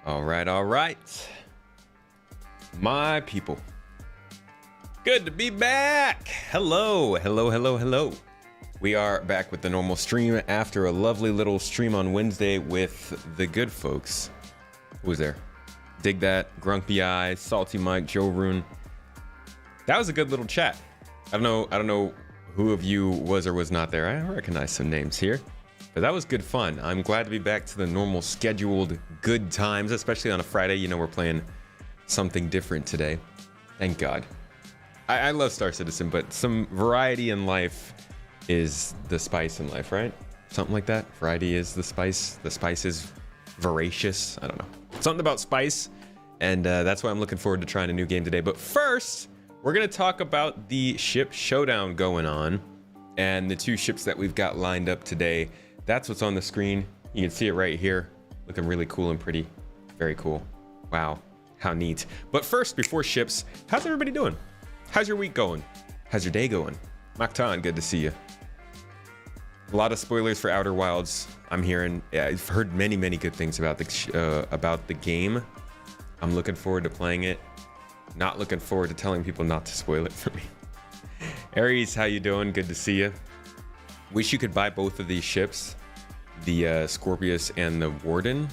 All right. My people. Good to be back. Hello. We are back with the normal stream after a lovely little stream on Wednesday with the good folks. Who was there? Dig That, Grumpy Eye, Salty Mike, Joe Rune. That was a good little chat. I don't know who of you was or was not there. I recognize some names here. But that was good fun. I'm glad to be back to the normal scheduled good times, especially on a Friday. You know, we're playing something different today. Thank God. I love Star Citizen, but some variety in life is the spice in life, right? Something like that. Variety is the spice. The spice is voracious. I don't know. Something about spice. And that's why I'm looking forward to trying a new game today. But first, we're going to talk about the ship Showdown going on and the two ships that we've got lined up today. That's what's on the screen. You can see it right here. Looking really cool and pretty. Very cool. Wow. How neat. But first, before ships, how's everybody doing? How's your week going? How's your day going? Maktan, good to see you. A lot of spoilers for Outer Wilds. I'm hearing. Yeah, I've heard many good things about the game. I'm looking forward to playing it. Not looking forward to telling people not to spoil it for me. Aries, how you doing? Good to see you. Wish you could buy both of these ships, the Scorpius and the Warden.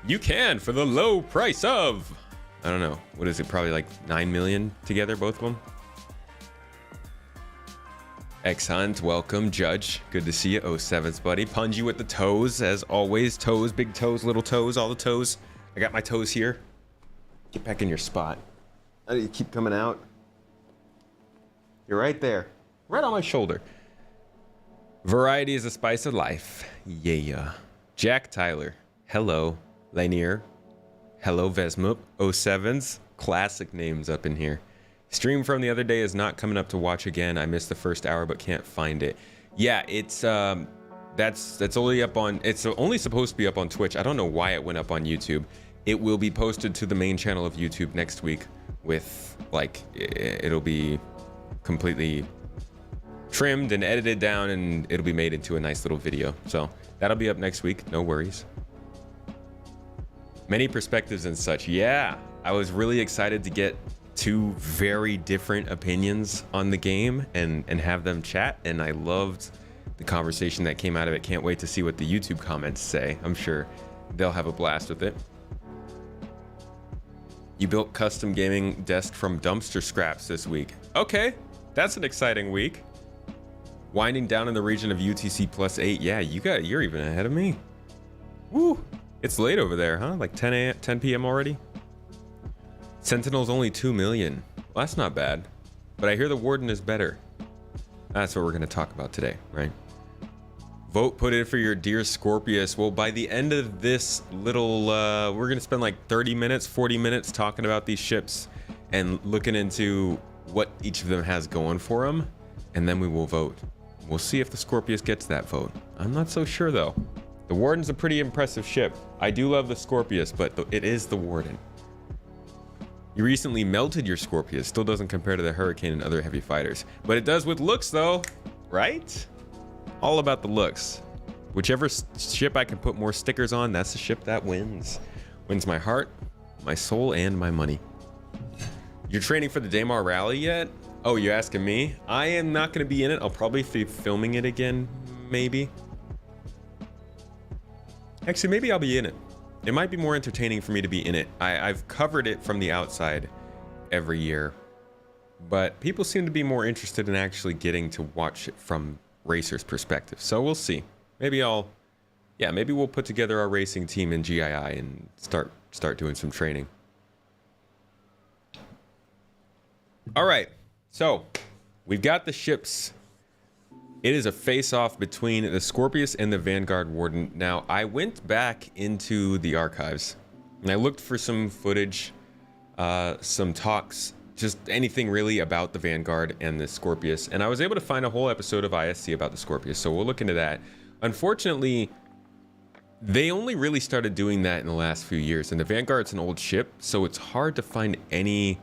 You can for the low price of, I don't know, what is it? Probably like 9 million together, both of them. X-Hunt, welcome. Judge, good to see you. 07's buddy. Punji with the toes, as always. Toes, big toes, little toes, all the toes. I got my toes here. Get back in your spot. How do you keep coming out? You're right there. Right on my shoulder. Variety is the spice of life. Yeah. Jack Tyler. Hello. Lanier. Hello, Vesmup. 07's. Classic names up in here. Stream from the other day is not coming up to watch again. I missed the first hour but can't find it. Yeah, it's that's only up on, it's only supposed to be up on Twitch. I don't know why it went up on YouTube. It will be posted to the main channel of YouTube next week with like it'll be completely trimmed and edited down and it'll be made into a nice little video. So that'll be up next week. No worries. Many perspectives and such. Yeah, I was really excited to get two very different opinions on the game and have them chat, and I loved the conversation that came out of it. Can't wait to see what the YouTube comments say. I'm sure they'll have a blast with it. You built custom gaming desk from dumpster scraps this week. Okay, that's an exciting week. Winding down in the region of UTC +8. Yeah, you're even ahead of me. Woo! It's late over there, huh? Like 10 p.m. already? Sentinel's only 2 million. Well, that's not bad. But I hear the Warden is better. That's what we're going to talk about today, right? Vote put in for your dear Scorpius. Well, by the end of this little, we're going to spend like 30 minutes, 40 minutes talking about these ships and looking into what each of them has going for them. And then we will vote. We'll see if the Scorpius gets that vote. I'm not so sure though. The Warden's a pretty impressive ship. I do love the Scorpius, but it is the Warden. You recently melted your Scorpius. Still doesn't compare to the Hurricane and other heavy fighters. But it does with looks though, right? All about the looks. Whichever ship I can put more stickers on, that's the ship that wins. Wins my heart, my soul, and my money. You're training for the Daymar Rally yet? Oh, you're asking me? I am not going to be in it. I'll probably be filming it again, maybe. Actually, maybe I'll be in it. It might be more entertaining for me to be in it. I've covered it from the outside every year, but people seem to be more interested in actually getting to watch it from racers' perspective. So we'll see. Maybe maybe we'll put together our racing team in GII and start doing some training. All right. So, we've got the ships. It is a face-off between the Scorpius and the Vanguard Warden. Now, I went back into the archives, and I looked for some footage, some talks, just anything really about the Vanguard and the Scorpius, and I was able to find a whole episode of ISC about the Scorpius, so we'll look into that. Unfortunately, they only really started doing that in the last few years, and the Vanguard's an old ship, so it's hard to find any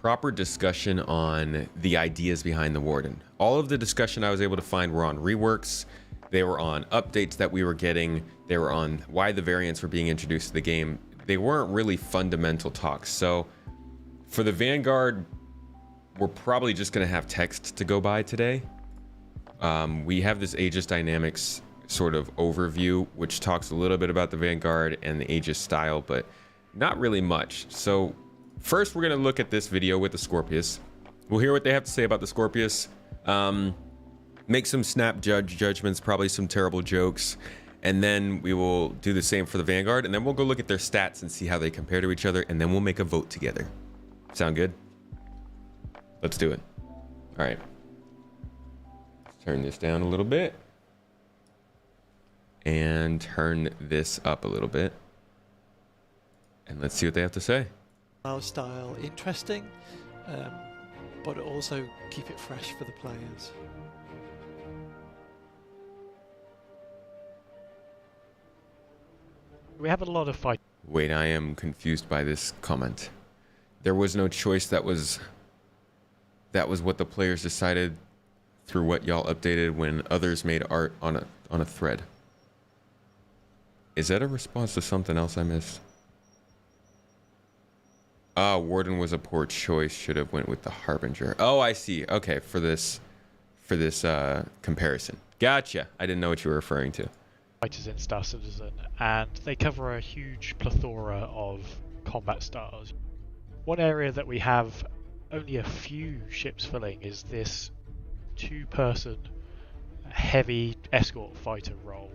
proper discussion on the ideas behind the Warden. All of the discussion I was able to find were on reworks They were on updates that we were getting. They were on why the variants were being introduced to the game. They weren't really fundamental talks. So for the Vanguard, we're probably just going to have text to go by today. We have this Aegis Dynamics sort of overview, which talks a little bit about the Vanguard and the Aegis style, but not really much. So first, we're going to look at this video with the Scorpius. We'll hear what they have to say about the Scorpius. Make some snap judgments, probably some terrible jokes. And then we will do the same for the Vanguard. And then we'll go look at their stats and see how they compare to each other. And then we'll make a vote together. Sound good? Let's do it. All right. Let's turn this down a little bit. And turn this up a little bit. And let's see what they have to say. Our style interesting, but also keep it fresh for the players. We have a lot of fight. Wait, I am confused by this comment. There was no choice. That was what the players decided through what y'all updated when others made art on a thread. Is that a response to something else I missed? Warden was a poor choice. Should have went with the Harbinger. Oh, I see. Okay, for this comparison. Gotcha. I didn't know what you were referring to. Fighters in Star Citizen, and they cover a huge plethora of combat styles. One area that we have only a few ships filling is this two-person heavy escort fighter role.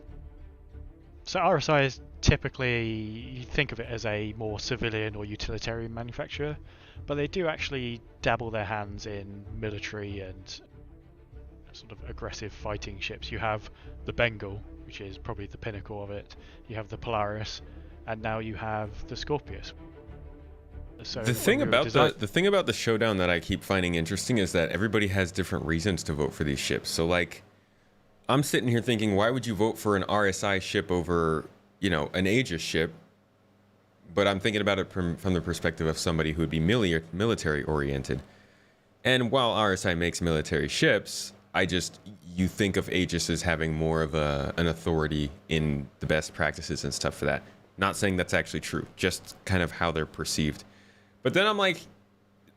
So RSI is typically, you think of it as a more civilian or utilitarian manufacturer, but they do actually dabble their hands in military and sort of aggressive fighting ships. You have the Bengal, which is probably the pinnacle of it. You have the Polaris, and now you have the Scorpius. So the thing about the Showdown that I keep finding interesting is that everybody has different reasons to vote for these ships. So like, I'm sitting here thinking, why would you vote for an RSI ship over, you know, an Aegis ship? But I'm thinking about it from the perspective of somebody who would be military oriented. And while RSI makes military ships, you think of Aegis as having more of an authority in the best practices and stuff for that. Not saying that's actually true, just kind of how they're perceived. But then I'm like,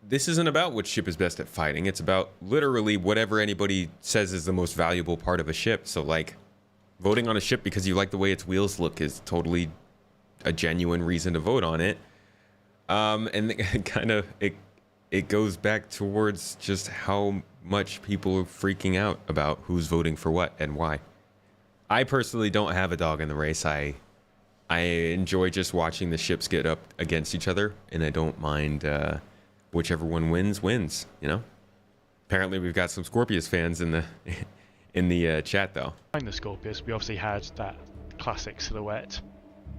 this isn't about which ship is best at fighting. It's about literally whatever anybody says is the most valuable part of a ship. So like, voting on a ship because you like the way its wheels look is totally a genuine reason to vote on it. And it goes back towards just how much people are freaking out about who's voting for what and why. I personally don't have a dog in the race. I enjoy just watching the ships get up against each other, and I don't mind whichever one wins, you know? Apparently we've got some Scorpius fans in the chat though. Behind the Scorpius, we obviously had that classic silhouette.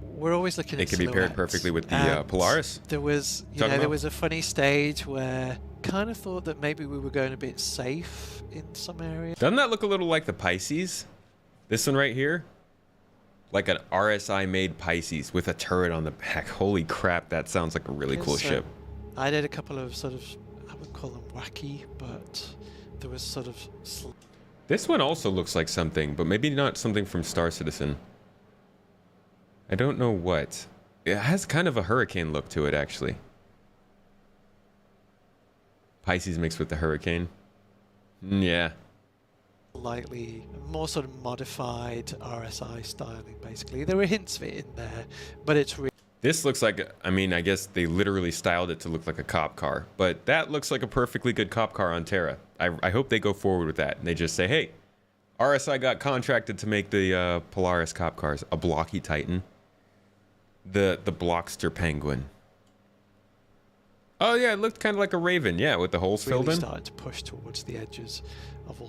We're always looking at it can be paired perfectly with the Polaris. There was, there was a funny stage where kind of thought that maybe we were going a bit safe in some areas. Doesn't that look a little like the Pisces? This one right here? Like an RSI made Pisces with a turret on the back. Holy crap, that sounds like a really cool ship. I did a couple of sort of, I wouldn't call them wacky, but there was sort of... This one also looks like something, but maybe not something from Star Citizen. I don't know what. It has kind of a Hurricane look to it, actually. Pisces mixed with the Hurricane. Yeah. Slightly more sort of modified RSI styling, basically. There were hints of it in there, but it's really... This looks like, I mean, I guess they literally styled it to look like a cop car, but that looks like a perfectly good cop car on Terra. I hope they go forward with that, and they just say, hey, RSI got contracted to make the Polaris cop cars. A blocky Titan. The Blockster Penguin. Oh yeah, it looked kind of like a Raven, yeah, with the holes filled in. Starting to push towards the edges of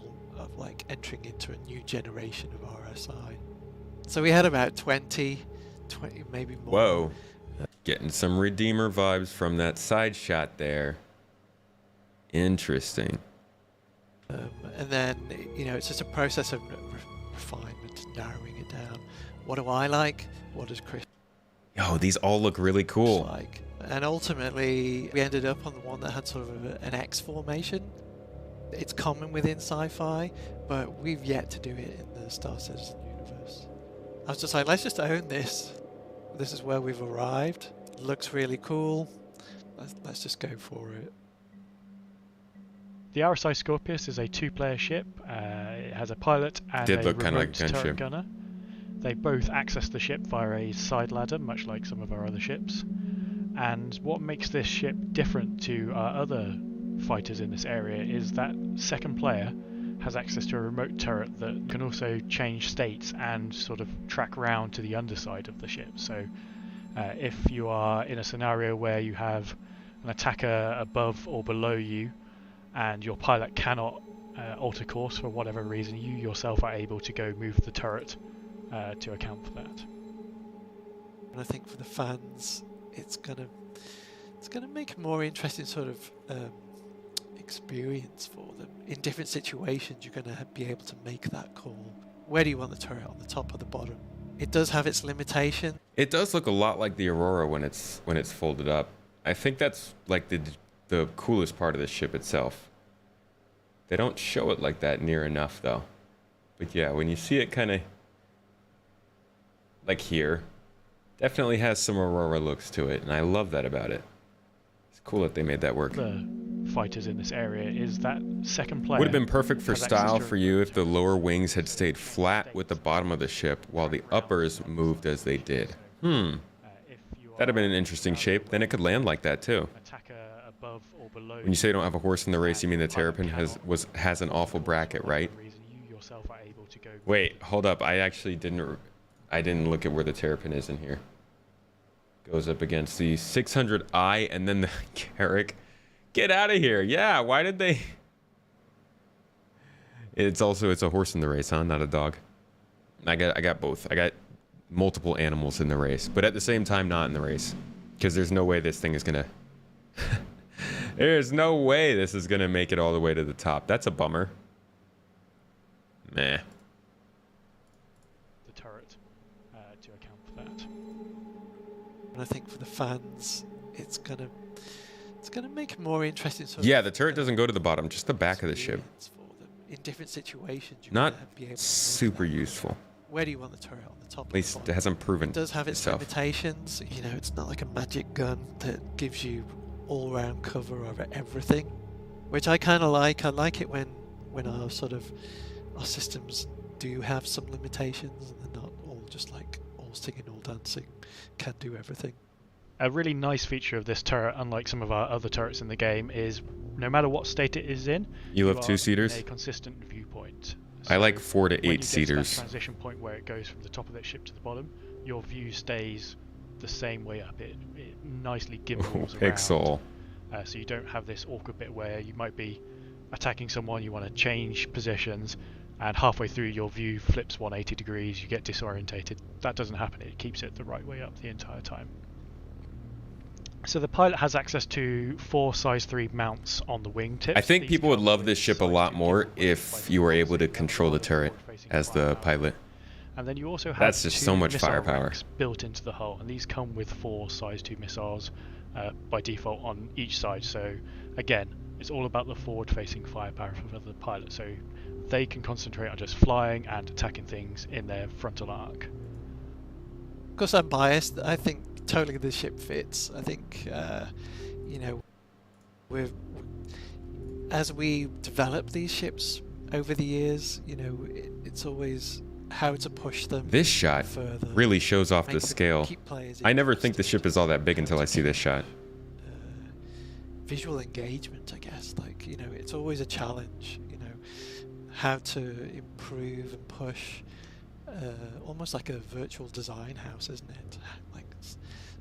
like entering into a new generation of RSI. So we had about 20 maybe more. Whoa. Getting some Redeemer vibes from that side shot there. Interesting. And then, you know, it's just a process of refinement, narrowing it down. What do I like? What does Chris Yo, these all look really cool. like? And ultimately, we ended up on the one that had sort of an X formation. it's common within sci-fi, but we've yet to do it in the Star Citizen universe. I was just like, let's just own this. This is where we've arrived. Looks really cool. Let's just go for it. The RSI Scorpius is a 2-player ship. It has a pilot and Did a look kinda like remote a gunship. turret gunner. They both access the ship via a side ladder, much like some of our other ships. And what makes this ship different to our other fighters in this area is that second player has access to a remote turret that can also change states and sort of track round to the underside of the ship. So if you are in a scenario where you have an attacker above or below you and your pilot cannot alter course for whatever reason, you yourself are able to go move the turret to account for that. And I think for the fans, it's gonna make a more interesting sort of experience for them. In different situations, you're gonna be able to make that call. Where do you want the turret, on the top or the bottom? It does have its limitation. It does look a lot like the Aurora when it's folded up. I think that's like the coolest part of the ship itself. They don't show it like that near enough though. But yeah, when you see it kind of like here, definitely has some Aurora looks to it, and I love that about it. It's cool that they made that work. The fighters in this area is that second player Would have been perfect for has access style to for you if the lower wings had stayed flat with the bottom of the ship while the uppers moved as they did. That'd have been an interesting shape. Then it could land like that too. attacker above or below. When you say you don't have a horse in the race, you mean the Terrapin has an awful bracket, right? You yourself are able to go. Wait, hold up. I actually didn't look at where the Terrapin is in here. Goes up against the 600i and then the Carrack. Get out of here. Yeah, why did they... It's a horse in the race, huh? Not a dog. I got both. I got multiple animals in the race, but at the same time not in the race. Because there's no way this thing is gonna... There's no way this is gonna make it all the way to the top. That's a bummer. Meh. The turret to account for that. And I think for the fans, it's gonna make a more interesting sort Yeah, of the turret doesn't go to the bottom, just the back of the ship. experience for them. In different situations, you're Not gonna be able to make super that. useful. Where do you want the turret, on the top? At least it hasn't proven It does have its itself. limitations. You know, it's not like a magic gun that gives you all-round cover over everything, which I kind of like. I like it when our systems do have some limitations and they're not all just like all singing, all dancing, can do everything. A really nice feature of this turret, unlike some of our other turrets in the game, is no matter what state it is in, You love are two-seaters? in a consistent viewpoint. I like 4 to when you 8 get to that seaters. transition point where it goes from the top of that ship to the bottom, your view stays the same way up. It nicely gimbals around. Pixel. So you don't have this awkward bit where you might be attacking someone, you want to change positions, and halfway through your view flips 180 degrees, you get disorientated. That doesn't happen. It keeps it the right way up the entire time. So the pilot has access to 4 size 3 mounts on the wingtips. I think These people would come love with this ship a size lot 2 more gimbals if you were able to control the turret forward-facing as the firepower. pilot. And then you also have That's just 2 so much missile firepower. racks built into the hull, and these come with 4 size 2 missiles by default on each side. So again, it's all about the forward-facing firepower for the pilot, so they can concentrate on just flying and attacking things in their frontal arc. Of course, I'm biased. I think totally the ship fits. I think you know, as we develop these ships over the years, you know, it's always how to push them. This shot further, really shows off make the them scale. keep players I never think the interested, ship is all that big until I see this shot. Visual engagement, I guess. Like, you know, it's always a challenge. You know, how to improve and push. Almost like a virtual design house, isn't it? Like,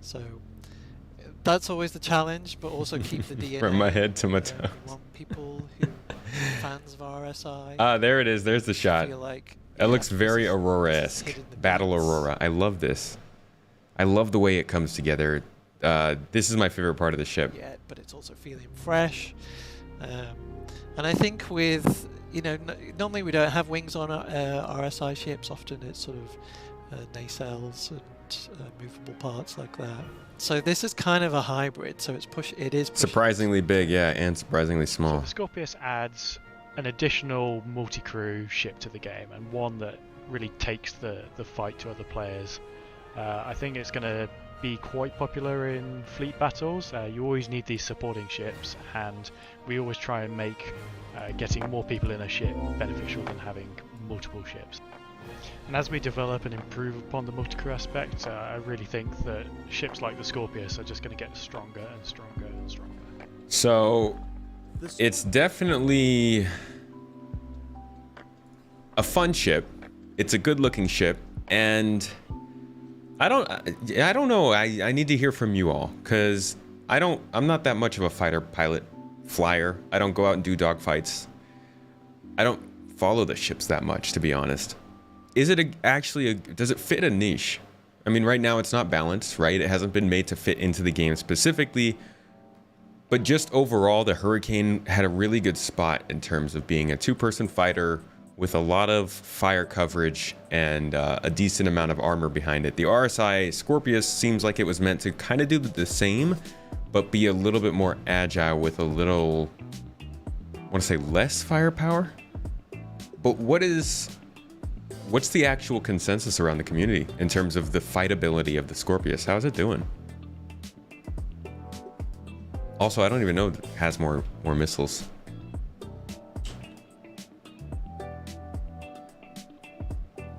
so that's always the challenge, but also keep the DNA. From my head to my You toes. know, we want people who fans of RSI. Ah, there it is. There's the shot. Feel like, That looks this very is Aurora-esque. hidden in the Battle beats. Aurora. I love this. I love the way it comes together. This is my favorite part of the ship. Yet, but it's also feeling fresh. And I think with, you know, normally we don't have wings on RSI ships. Often it's sort of nacelles and movable parts like that. So this is kind of a hybrid. So it is pushing Surprisingly big, yeah, and surprisingly So small. the Scorpius adds an additional multi-crew ship to the game, and one that really takes the fight to other players. I think it's going to be quite popular in fleet battles. You always need these supporting ships, and we always try and make getting more people in a ship beneficial than having multiple ships. And as we develop and improve upon the multi-crew aspect, I really think that ships like the Scorpius are just going to get stronger and stronger and stronger. So it's definitely a fun ship. It's a good-looking ship, and I don't know. I need to hear from you all, because I'm not that much of a fighter pilot flyer. I don't go out and do dogfights. I don't follow the ships that much, to be honest. Is it does it fit a niche? I mean, right now it's not balanced, right? It hasn't been made to fit into the game specifically, but just overall, the Hurricane had a really good spot in terms of being a two-person fighter with a lot of fire coverage and a decent amount of armor behind it. The RSI Scorpius seems like it was meant to kind of do the same, but be a little bit more agile with a little, I want to say less firepower. But what's the actual consensus around the community in terms of the fightability of the Scorpius? How's it doing? Also, I don't even know if it has more missiles.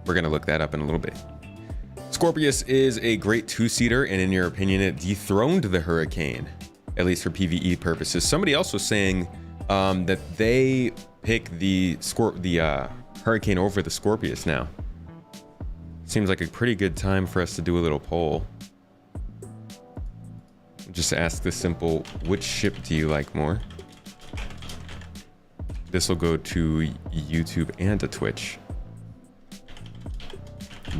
We're gonna look that up in a little bit. Scorpius is a great two-seater, and in your opinion, it dethroned the Hurricane, at least for PvE purposes. Somebody else was saying that they pick the Hurricane over the Scorpius now. Seems like a pretty good time for us to do a little poll. Just ask the simple, which ship do you like more? This will go to YouTube and to Twitch.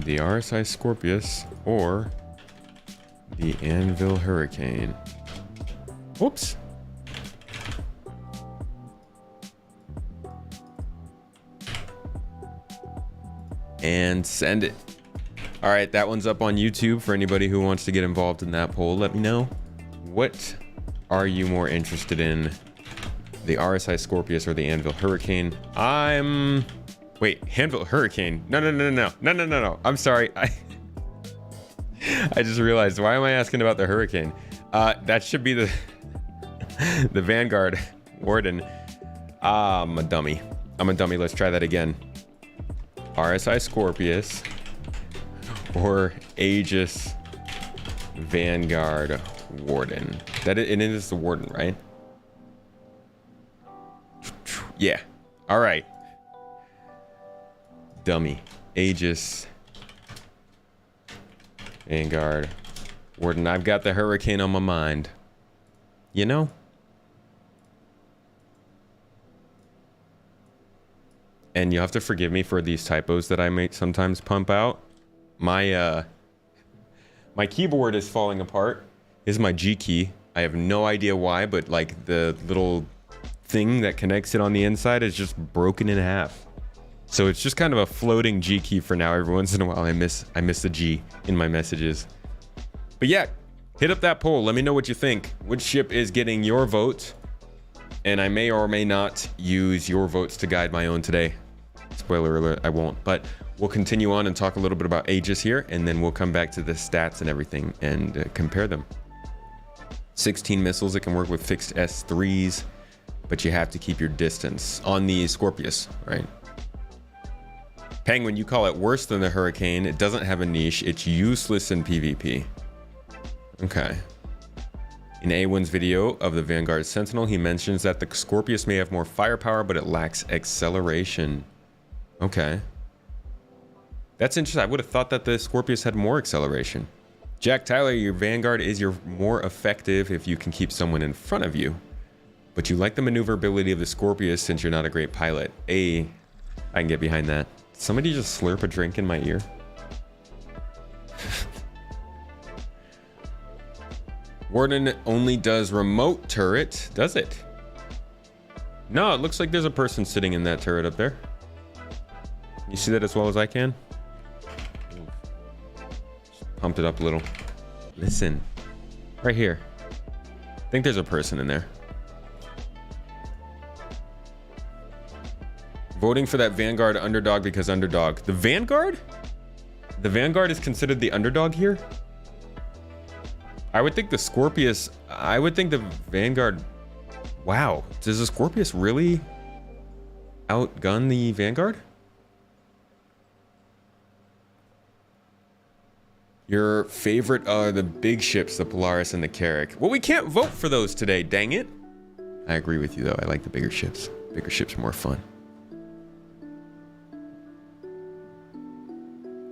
The RSI Scorpius or the Anvil Hurricane. Oops. And send it. All right, that one's up on YouTube for anybody who wants to get involved in that poll. Let me know. What are you more interested in? The RSI Scorpius or the Anvil Hurricane? Wait, Anvil Hurricane? No. I'm sorry. I just realized, why am I asking about the Hurricane? That should be the the Vanguard Warden. I'm a dummy. Let's try that again. RSI Scorpius or Aegis Vanguard Warden. It is the Warden, right? Yeah. All right. Dummy. Aegis Vanguard Warden. I've got the Hurricane on my mind. You know? And you have to forgive me for these typos that I may sometimes pump out. My keyboard is falling apart. This is my G key. I have no idea why, but like the little thing that connects it on the inside is just broken in half. So it's just kind of a floating G key for now. Every once in a while I miss the G in my messages. But yeah, hit up that poll. Let me know what you think. Which ship is getting your vote? And I may or may not use your votes to guide my own today. Spoiler alert, I won't. But we'll continue on and talk a little bit about Aegis here, and then we'll come back to the stats and everything and compare them. 16 missiles. It can work with fixed S3s, but you have to keep your distance on the Scorpius, right? Penguin, you call it worse than the Hurricane. It doesn't have a niche. It's useless in PvP. Okay. In A1's video of the Vanguard Sentinel, he mentions that the Scorpius may have more firepower, but it lacks acceleration. Okay. That's interesting. I would have thought that the Scorpius had more acceleration. Jack Tyler, your Vanguard is more effective if you can keep someone in front of you. But you like the maneuverability of the Scorpius since you're not a great pilot. I can get behind that. Did somebody just slurp a drink in my ear? Warden only does remote turret, does it? No, it looks like there's a person sitting in that turret up there. You see that as well as I can? Just pumped it up a little. Listen, right here. I think there's a person in there. Voting for that Vanguard underdog because underdog. The Vanguard? The Vanguard is considered the underdog here? I would think the Scorpius... I would think the Vanguard... Wow. Does the Scorpius really outgun the Vanguard? Your favorite are the big ships, the Polaris and the Carrack. Well, we can't vote for those today, dang it. I agree with you, though. I like the bigger ships. Bigger ships are more fun.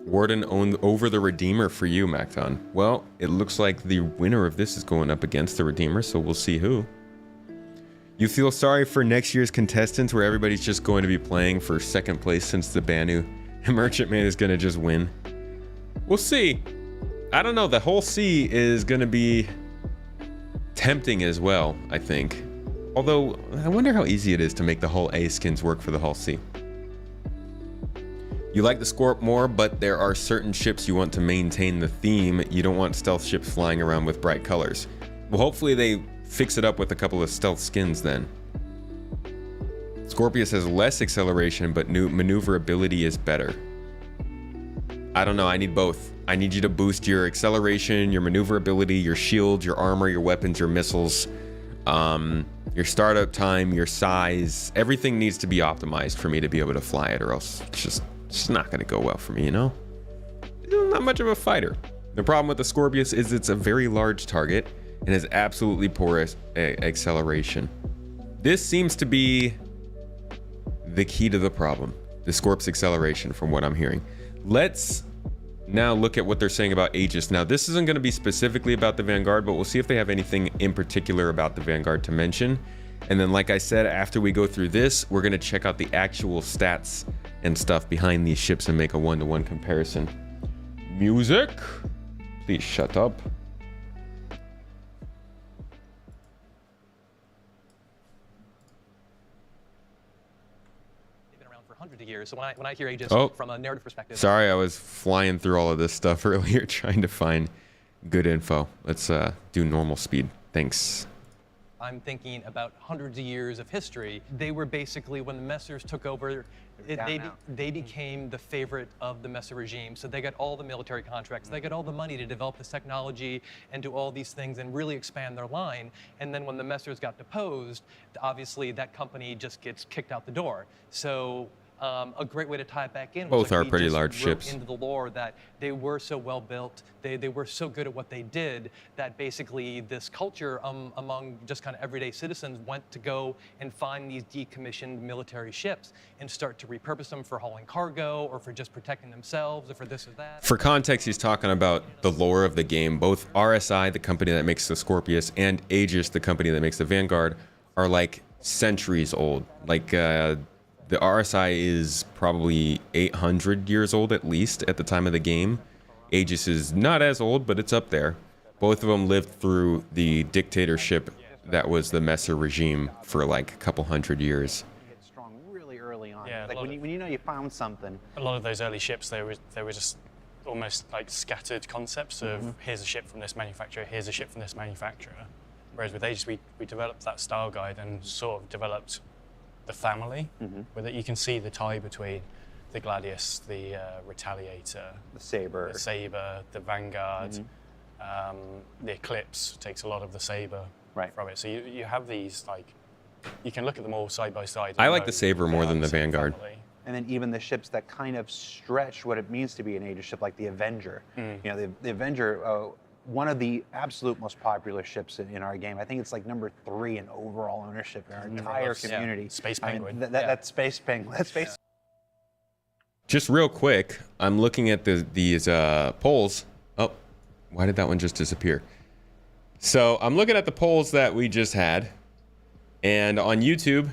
Warden owned over the Redeemer for you, Macton. Well, it looks like the winner of this is going up against the Redeemer, so we'll see who. You feel sorry for next year's contestants where everybody's just going to be playing for second place since the Banu Merchantman is going to just win? We'll see. I don't know. The whole sea is going to be tempting as well, I think. Although, I wonder how easy it is to make the whole A skins work for the whole sea. You like the Scorp more, but there are certain ships you want to maintain the theme. You don't want stealth ships flying around with bright colors. Well, hopefully they fix it up with a couple of stealth skins then. Scorpius has less acceleration, but new maneuverability is better. I don't know, I need both. I need you to boost your acceleration, your maneuverability, your shield, your armor, your weapons, your missiles, your startup time, your size. Everything needs to be optimized for me to be able to fly it, or else it's just not going to go well for me, you know? I'm not much of a fighter. The problem with the Scorpius is it's a very large target and has absolutely poor acceleration. This seems to be the key to the problem, the Scorp's acceleration, from what I'm hearing. Let's now look at what they're saying about Aegis. Now, this isn't going to be specifically about the Vanguard, but we'll see if they have anything in particular about the Vanguard to mention. And then, like I said, after we go through this, we're going to check out the actual stats and stuff behind these ships and make a one-to-one comparison. Music, please shut up. They've been around for hundreds of years. So when I hear Aegis from a narrative perspective, sorry, I was flying through all of this stuff earlier trying to find good info. Let's do normal speed. Thanks. I'm thinking about hundreds of years of history. They were basically, when the Messers took over, they became the favorite of the Messer regime. So they got all the military contracts, they got all the money to develop this technology and do all these things and really expand their line. And then when the Messers got deposed, obviously that company just gets kicked out the door. So a great way to tie it back in. Both are pretty large ships. Into the lore that they were so well built, they were so good at what they did that basically this culture among just kind of everyday citizens went to go and find these decommissioned military ships and start to repurpose them for hauling cargo or for just protecting themselves or for this or that. For context, he's talking about the lore of the game. Both RSI, the company that makes the Scorpius, and Aegis, the company that makes the Vanguard, are like centuries old. Like the RSI is probably 800 years old at least at the time of the game. Aegis is not as old, but it's up there. Both of them lived through the dictatorship that was the Messer regime for like a couple hundred years. Get strong really early on. Yeah, like when you know you found something. A lot of those early ships, they were just almost like scattered concepts of here's a ship from this manufacturer, here's a ship from this manufacturer. Whereas with Aegis, we developed that style guide and sort of developed the family, where that you can see the tie between the Gladius, the Retaliator, The Saber, the Vanguard, the Eclipse takes a lot of the Saber from it. So you have these, like, you can look at them all side by side. I like the Saber more than the Vanguard. Family. and then even the ships that kind of stretch what it means to be an Aegis ship, like the Avenger. You know, the Avenger. One of the absolute most popular ships in our game. I think it's like number 3 in overall ownership in our entire community. Yeah. Space Penguin. Penguin. That's Space Penguin. That's Space. Just real quick, I'm looking at these polls. Oh, why did that one just disappear? So I'm looking at the polls that we just had. And on YouTube,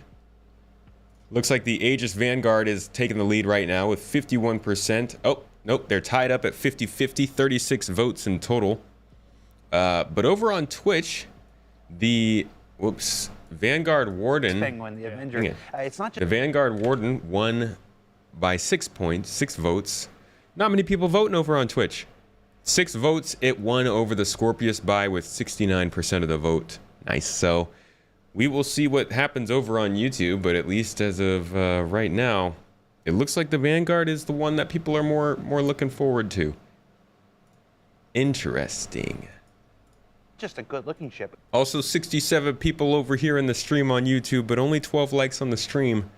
looks like the Aegis Vanguard is taking the lead right now with 51%. Oh, nope, they're tied up at 50-50, 36 votes in total. But over on Twitch, the Vanguard Warden, Penguin, the Avenger. It's not just the Vanguard Warden won by 6 points, 6 votes. Not many people voting over on Twitch. 6 votes, it won over the Scorpius by with 69% of the vote. Nice. So We will see what happens over on YouTube, but at least as of right now, it looks like the Vanguard is the one that people are more looking forward to. Interesting. Just a good-looking ship. Also, 67 people over here in the stream on YouTube, but only 12 likes on the stream.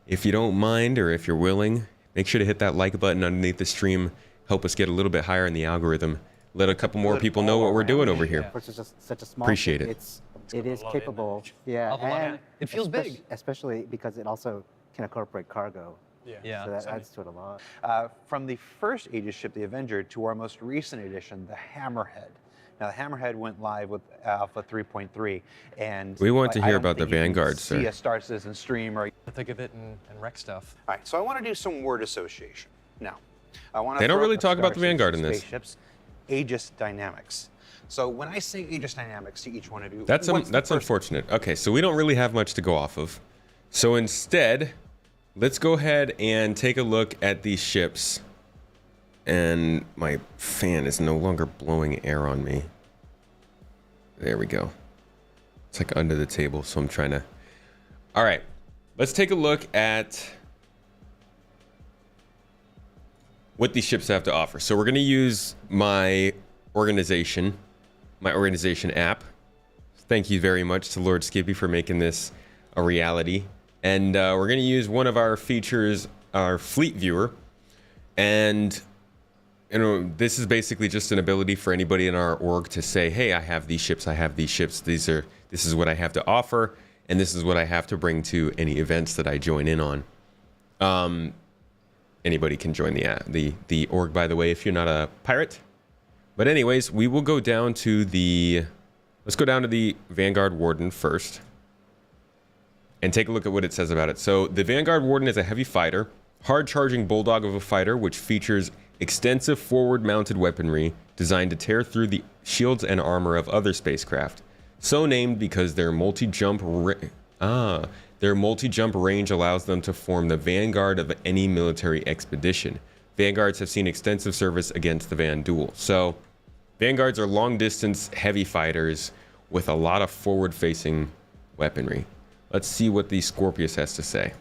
If you don't mind, or if you're willing, make sure to hit that like button underneath the stream. Help us get a little bit higher in the algorithm. Let a couple more people know what we're doing over here. For such a small Appreciate ship, it. It is capable. Yeah, And it feels big. especially because it also can incorporate cargo. Yeah. So that adds to it a lot. From the first Aegis ship, the Avenger, to our most recent edition, the Hammerhead. Now, the Hammerhead went live with Alpha 3.3, and We want to I hear don't about the think you can Vanguard, see sir. a Star Citizen stream or. Think of it and wreck stuff. All right, so I want to do some word association. Now, I want to. They don't throw really up talk about Star the Vanguard Citizen in this. Spaceships, Aegis Dynamics. So when I say Aegis Dynamics to each one of you, That's what's the first- unfortunate. Okay, so we don't really have much to go off of. So instead, let's go ahead and take a look at these ships. And my fan is no longer blowing air on me. There we go. It's like under the table, so I'm trying to... All right, let's take a look at what these ships have to offer. So we're going to use my organization app. Thank you very much to Lord Skippy for making this a reality. And we're going to use one of our features, our fleet viewer. And you know, this is basically just an ability for anybody in our org to say, hey, I have these ships, this is what I have to offer, and this is what I have to bring to any events that I join in on. Anybody can join the org, by the way, if you're not a pirate. But anyways, we will go down to let's go down to the Vanguard Warden first and take a look at what it says about it. So the Vanguard Warden is a heavy fighter, hard-charging bulldog of a fighter, which features extensive forward-mounted weaponry designed to tear through the shields and armor of other spacecraft. So named because their multi-jump range allows them to form the vanguard of any military expedition. Vanguards have seen extensive service against the Van Duel. So Vanguards are long-distance heavy fighters with a lot of forward-facing weaponry. Let's see what the Scorpius has to say.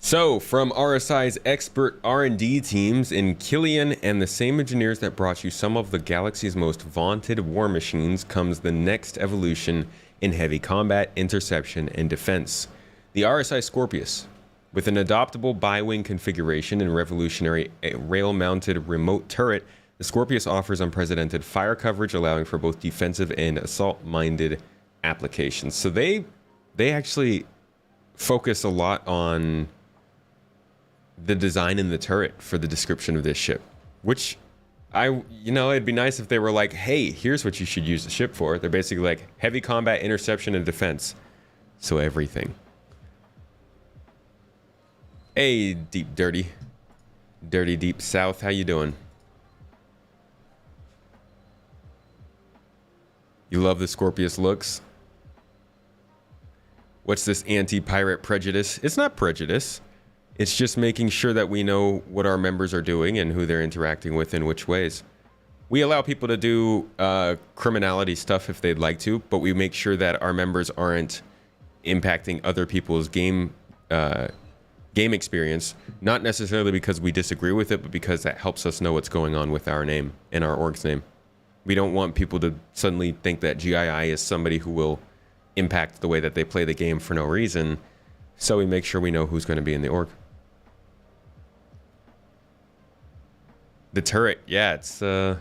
So, from RSI's expert R&D teams in Killian and the same engineers that brought you some of the galaxy's most vaunted war machines, comes the next evolution in heavy combat, interception, and defense. The RSI Scorpius. With an adoptable bi-wing configuration and revolutionary rail-mounted remote turret, the Scorpius offers unprecedented fire coverage, allowing for both defensive and assault-minded applications. So they actually focus a lot on the design in the turret for the description of this ship, which it'd be nice if they were like, hey, here's what you should use the ship for. They're basically like heavy combat, interception, and defense. So everything. Hey, Dirty Deep South, how you doing? You love the Scorpius looks? What's this anti-pirate prejudice? It's not prejudice. It's just making sure that we know what our members are doing and who they're interacting with in which ways. We allow people to do criminality stuff if they'd like to, but we make sure that our members aren't impacting other people's game experience, not necessarily because we disagree with it, but because that helps us know what's going on with our name and our org's name. We don't want people to suddenly think that GII is somebody who will impact the way that they play the game for no reason, so we make sure we know who's going to be in the org. The turret, yeah, it's a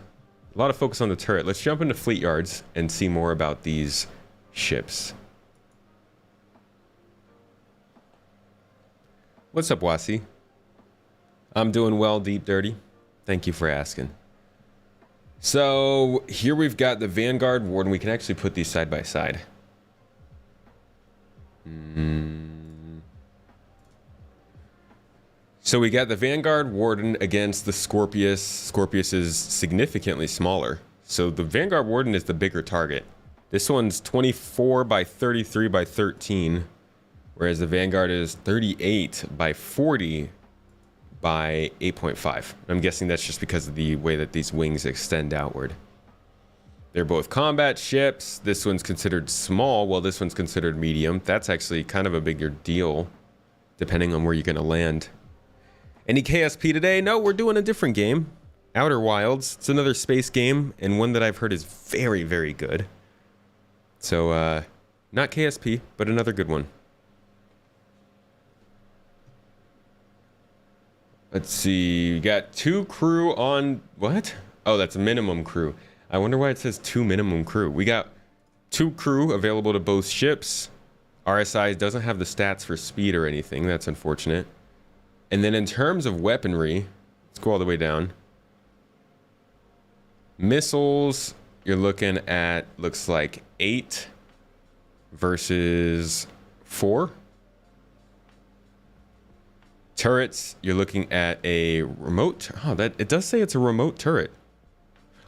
lot of focus on the turret. Let's jump into fleet yards and see more about these ships. What's up, Wasi? I'm doing well, Deep Dirty. Thank you for asking. So here we've got the Vanguard Warden. We can actually put these side by side. So we got the Vanguard Warden against the Scorpius. Scorpius is significantly smaller. So the Vanguard Warden is the bigger target. This one's 24 by 33 by 13, whereas the Vanguard is 38 by 40 by 8.5. I'm guessing that's just because of the way that these wings extend outward. They're both combat ships. This one's considered small, while this one's considered medium. That's actually kind of a bigger deal, depending on where you're going to land. Any KSP today? No, we're doing a different game. Outer Wilds. It's another space game, and one that I've heard is very, very good. So, not KSP, but another good one. Let's see. We got 2 crew on... What? Oh, that's minimum crew. I wonder why it says 2 minimum crew. We got 2 crew available to both ships. RSI doesn't have the stats for speed or anything. That's unfortunate. And then in terms of weaponry, let's go all the way down. Missiles, you're looking at, looks like 8 versus 4. Turrets, you're looking at a remote. Oh, it does say it's a remote turret.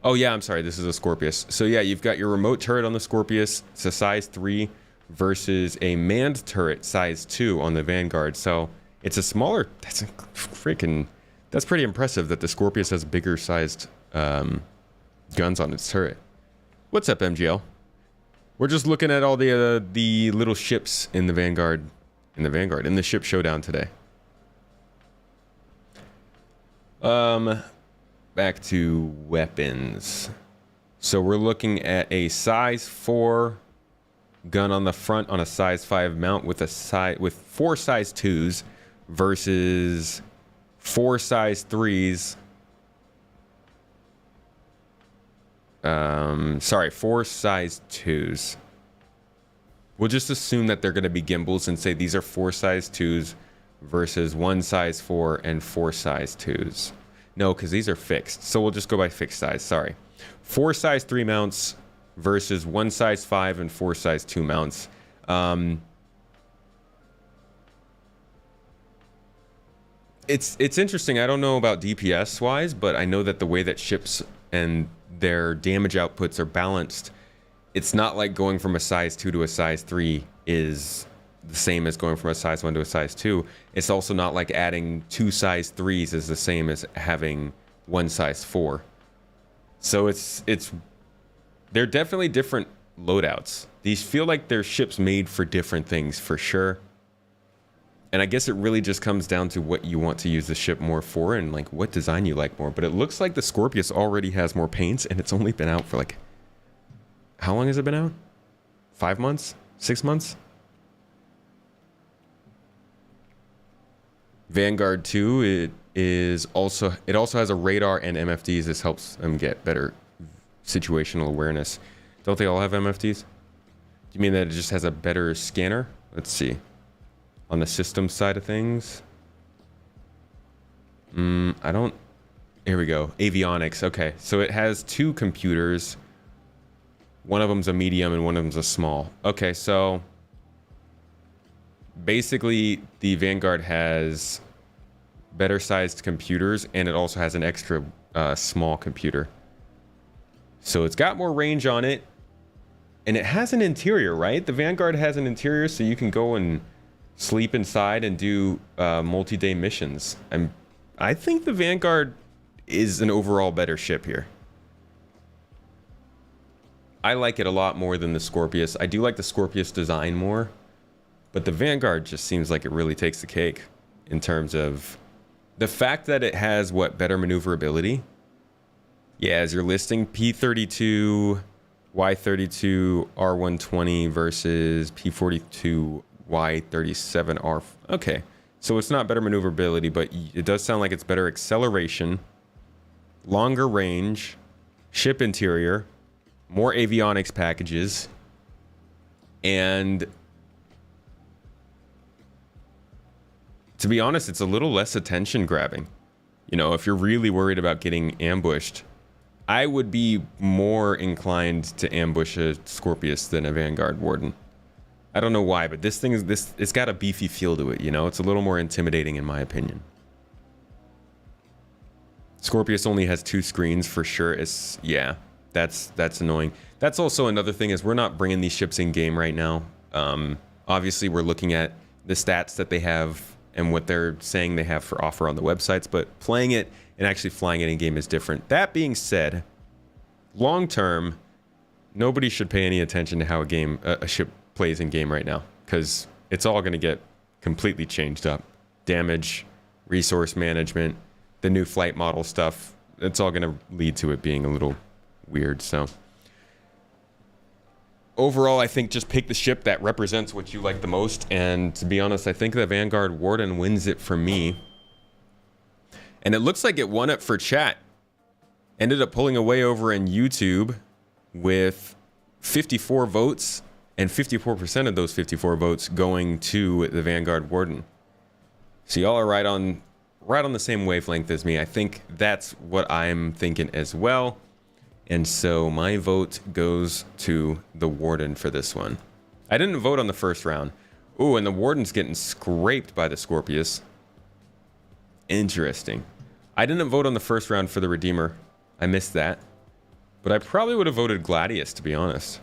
Oh yeah, I'm sorry, this is a Scorpius. So yeah, you've got your remote turret on the Scorpius. It's a size 3 versus a manned turret size 2 on the Vanguard. So it's a smaller, that's pretty impressive that the Scorpius has bigger sized guns on its turret. What's up, MGL? We're just looking at all the little ships in the Vanguard, in the ship showdown today. Back to weapons. So we're looking at a size 4 gun on the front on a size 5 mount with 4 size 2s versus 4 size 3s. 4 size 2s. We'll just assume that they're going to be gimbals and say these are 4 size 2s versus 1 size 4 and 4 size 2s. No, because these are fixed. So we'll just go by fixed size. Sorry. 4 size 3 mounts versus 1 size 5 and 4 size 2 mounts. It's interesting. I don't know about DPS wise, but I know that the way that ships and their damage outputs are balanced, it's not like going from a size 2 to a size 3 is the same as going from a size 1 to a size 2. It's also not like adding 2 size 3s is the same as having 1 size 4. So they're definitely different loadouts. These feel like they're ships made for different things for sure. And I guess it really just comes down to what you want to use the ship more for and like what design you like more. But it looks like the Scorpius already has more paints and it's only been out for like, how long has it been out? 5 months? 6 months? Vanguard 2, it also has a radar and MFDs. This helps them get better situational awareness. Don't they all have MFDs? Do you mean that it just has a better scanner? Let's see. On the system side of things. Here we go. Avionics. Okay, so it has 2 computers. One of them's a medium and one of them's a small. Okay, so basically the Vanguard has better sized computers and it also has an extra small computer. So it's got more range on it and it has an interior, right? The Vanguard has an interior so you can go and sleep inside and do multi-day missions. And I think the Vanguard is an overall better ship here. I like it a lot more than the Scorpius. I do like the Scorpius design more. But the Vanguard just seems like it really takes the cake in terms of the fact that it has better maneuverability. Yeah, as you're listing P32, Y32, R120 versus P42, Y37, Okay, so it's not better maneuverability, but it does sound like it's better acceleration, longer range, ship interior, more avionics packages, and to be honest, it's a little less attention grabbing. You know, if you're really worried about getting ambushed, I would be more inclined to ambush a Scorpius than a Vanguard Warden. I don't know why, but it's got a beefy feel to it, you know? It's a little more intimidating in my opinion. Scorpius only has 2 screens for sure. Yeah, that's annoying. That's also another thing is we're not bringing these ships in game right now. Obviously, we're looking at the stats that they have and what they're saying they have for offer on the websites, but playing it and actually flying it in game is different. That being said, long term, nobody should pay any attention to how a ship plays in game right now, because it's all going to get completely changed up. Damage, resource management, the new flight model stuff, it's all going to lead to it being a little weird. So overall, I think just pick the ship that represents what you like the most. And to be honest, I think the Vanguard Warden wins it for me. And it looks like it won it for chat. Ended up pulling away over in YouTube with 54 votes, and 54% of those 54 votes going to the Vanguard Warden. So y'all are right on the same wavelength as me. I think that's what I'm thinking as well. And so my vote goes to the Warden for this one. I didn't vote on the first round. Ooh, and the Warden's getting scraped by the Scorpius. Interesting. I didn't vote on the first round for the Redeemer. I missed that. But I probably would have voted Gladius, to be honest.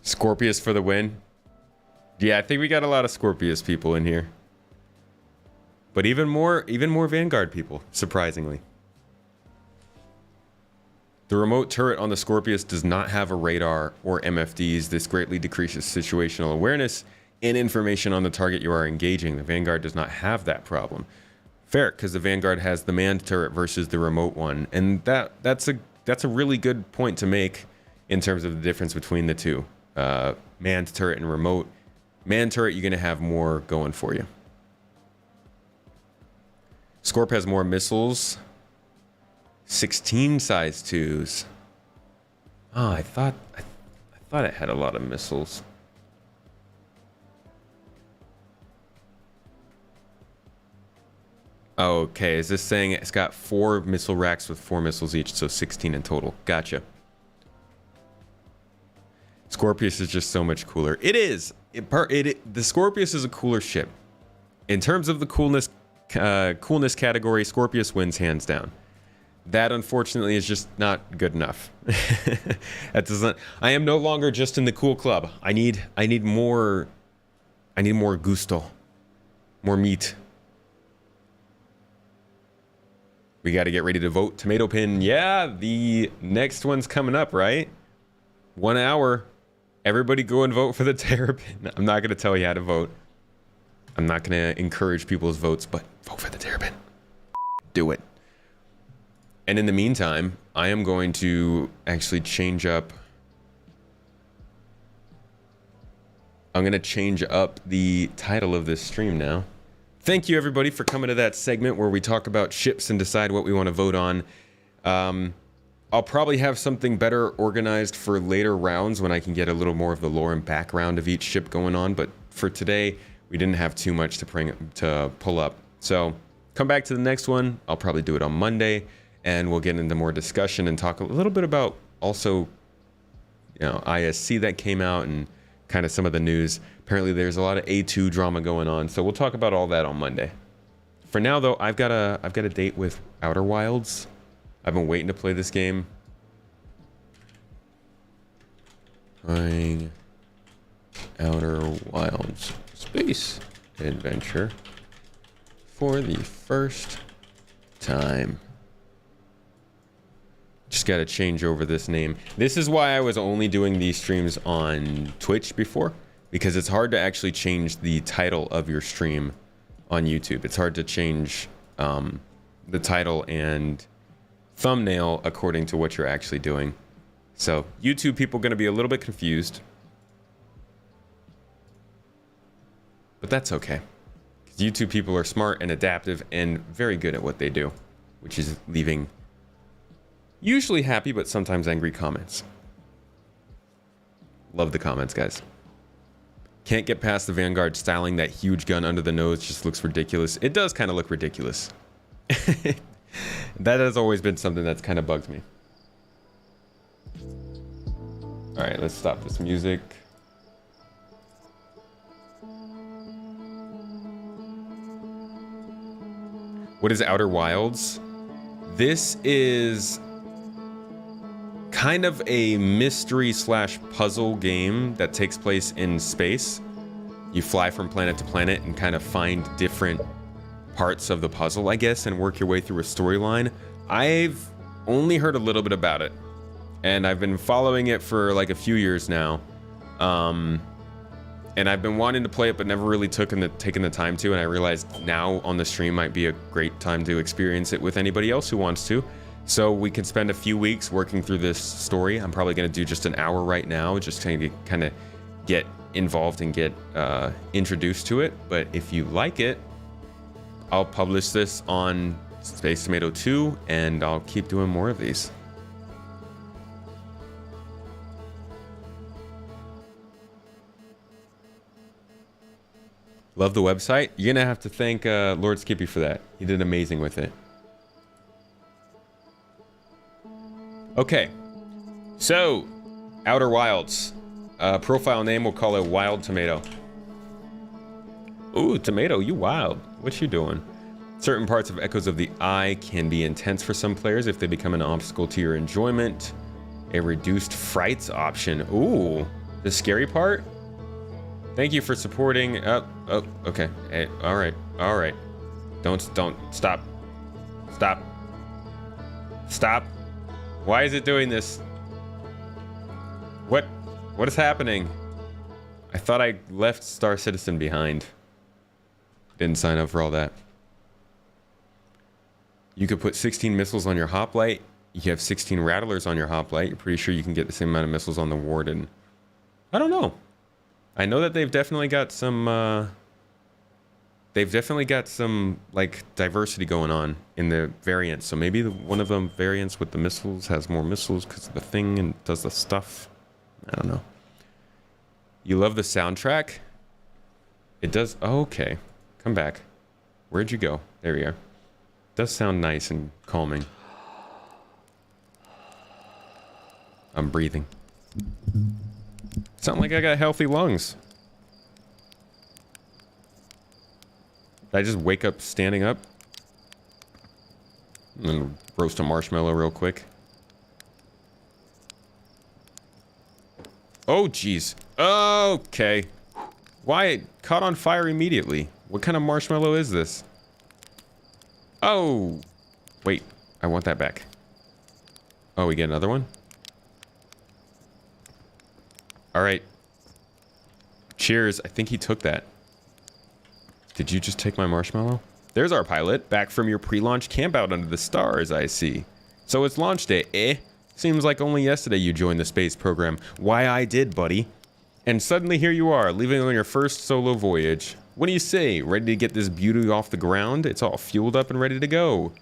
Scorpius for the win. Yeah, I think we got a lot of Scorpius people in here. But even more Vanguard people, surprisingly. The remote turret on the Scorpius does not have a radar or MFDs. This greatly decreases situational awareness and information on the target you are engaging. The Vanguard does not have that problem. Fair, because the Vanguard has the manned turret versus the remote one. And that's a really good point to make in terms of the difference between the two. Manned turret and remote. Manned turret, you're going to have more going for you. Scorp has more missiles. 16 size 2s. Oh, I thought it had a lot of missiles. Oh, okay, is this saying it's got 4 missile racks with 4 missiles each, so 16 in total? Gotcha. Scorpius is just so much cooler. It is. The Scorpius is a cooler ship. In terms of the coolness category, Scorpius wins hands down. That unfortunately is just not good enough. That doesn't. I am no longer just in the cool club. I need more. I need more gusto, more meat. We got to get ready to vote. Tomato pin. Yeah, the next one's coming up, right? 1 hour. Everybody go and vote for the Terrapin. I'm not going to tell you how to vote. I'm not going to encourage people's votes, but vote for the Terrapin. Do it. And in the meantime, I am going to actually change up. I'm going to change up the title of this stream now. Thank you, everybody, for coming to that segment where we talk about ships and decide what we want to vote on. I'll probably have something better organized for later rounds when I can get a little more of the lore and background of each ship going on. But for today, we didn't have too much to pull up. So come back to the next one. I'll probably do it on Monday, and we'll get into more discussion and talk a little bit about also, ISC that came out and kind of some of the news. Apparently, there's a lot of A2 drama going on, so we'll talk about all that on Monday. For now, though, I've got a date with Outer Wilds. I've been waiting to play this game. Playing Outer Wilds Space Adventure for the first time. Just got to change over this name. This is why I was only doing these streams on Twitch before, because it's hard to actually change the title of your stream on YouTube. It's hard to change the title and thumbnail according to what you're actually doing. So YouTube people are going to be a little bit confused, but that's okay. YouTube people are smart and adaptive and very good at what they do, which is leaving usually happy but sometimes angry comments. Love the comments, guys. Can't get past the Vanguard styling. That huge gun under the nose just looks ridiculous. It does kind of look ridiculous. That has always been something that's kind of bugged me. All right, let's stop this music. What is Outer Wilds? This is kind of a mystery / puzzle game that takes place in space. You fly from planet to planet and kind of find different parts of the puzzle, I guess, and work your way through a storyline. I've only heard a little bit about it. and I've been following it for like a few years now. And I've been wanting to play it, but never really taken the time to. And I realized now on the stream might be a great time to experience it with anybody else who wants to. So we can spend a few weeks working through this story. I'm probably going to do just an hour right now, just to kind of get involved and get introduced to it. But if you like it, I'll publish this on Space Tomato 2, and I'll keep doing more of these. Love the website. You're gonna have to thank Lord Skippy for that. He did amazing with it. Okay, so Outer Wilds. Profile name, we'll call it Wild Tomato. Ooh, Tomato, you wild. What you doing? Certain parts of Echoes of the Eye can be intense for some players if they become an obstacle to your enjoyment. A reduced frights option. Ooh, the scary part? Thank you for supporting. Oh, okay. Hey, all right. Don't stop. Stop. Why is it doing this? What is happening? I thought I left Star Citizen behind. Didn't sign up for all that. You could put 16 missiles on your hoplite. You have 16 rattlers on your hoplite. You're pretty sure you can get the same amount of missiles on the Warden. I don't know. I know that they've definitely got some like diversity going on in the variants. So maybe one of them variants with the missiles has more missiles because of the thing and does the stuff. I don't know. You love the soundtrack? It does. Oh, okay. Come back. Where'd you go? There you are. Does sound nice and calming. I'm breathing. Sound like I got healthy lungs. Did I just wake up standing up? And then roast a marshmallow real quick. Oh, jeez. Okay. Why it caught on fire immediately? What kind of marshmallow is this? Oh. Wait, I want that back. Oh, we get another one? All right. Cheers. I think he took that. Did you just take my marshmallow? There's our pilot, back from your pre-launch campout under the stars, I see. So it's launch day, eh? Seems like only yesterday you joined the space program. Why, I did, buddy. And suddenly here you are, leaving on your first solo voyage. What do you say? Ready to get this beauty off the ground? It's all fueled up and ready to go.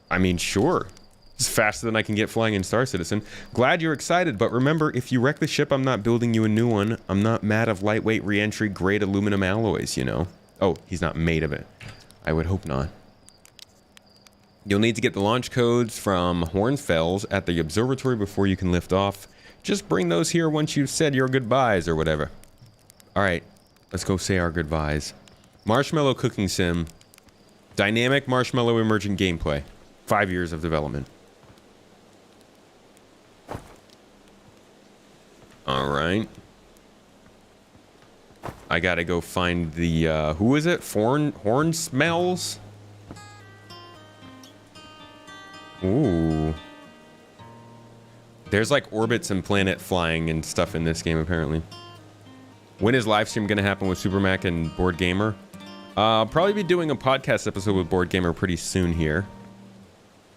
I mean, sure. It's faster than I can get flying in Star Citizen. Glad you're excited, but remember, if you wreck the ship, I'm not building you a new one. I'm not mad of lightweight re-entry grade aluminum alloys, you know? Oh, he's not made of it. I would hope not. You'll need to get the launch codes from Hornfells at the observatory before you can lift off. Just bring those here once you've said your goodbyes or whatever. All right, let's go say our goodbyes. Marshmallow cooking sim. Dynamic marshmallow emergent gameplay. 5 years of development. All right. I gotta go find the, who is it? Horn smells? Ooh. There's like orbits and planet flying and stuff in this game, apparently. When is live stream gonna happen with Supermac and Board Gamer? I'll probably be doing a podcast episode with Board Gamer pretty soon here.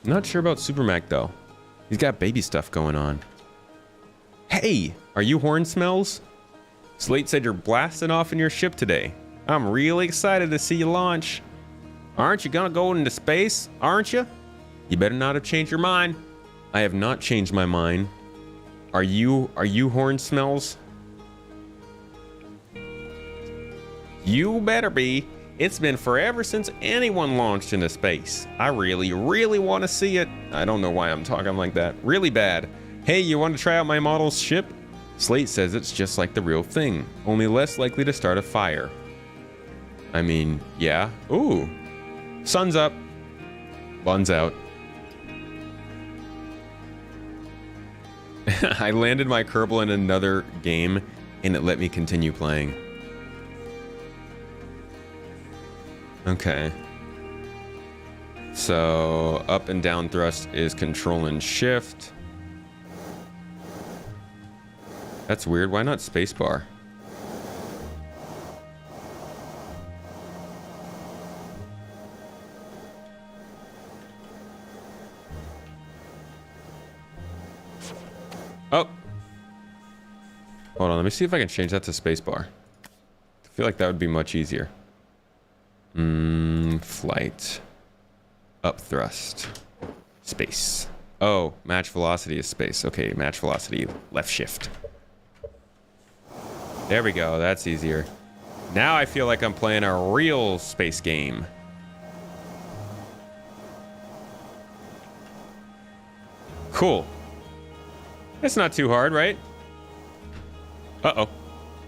Not sure about Supermac though. He's got baby stuff going on. Hey, are you Horn Smells? Slate said you're blasting off in your ship today. I'm really excited to see you launch. Aren't you gonna go into space? Aren't you? You better not have changed your mind. I have not changed my mind. Are you Horn Smells? You better be. It's been forever since anyone launched into space. I really, really want to see it. I don't know why I'm talking like that. Really bad. Hey, you want to try out my model's ship? Slate says it's just like the real thing, only less likely to start a fire. I mean, yeah. Ooh. Sun's up. Buns out. I landed my Kerbal in another game, and it let me continue playing. Okay. So, up and down thrust is control and shift. That's weird. Why not spacebar? Oh. Hold on, let me see if I can change that to spacebar. I feel like that would be much easier. Flight. Up thrust. Space. Oh, match velocity is space. Okay, match velocity, left shift. There we go, that's easier. Now I feel like I'm playing a real space game. Cool. It's not too hard, right? Uh-oh.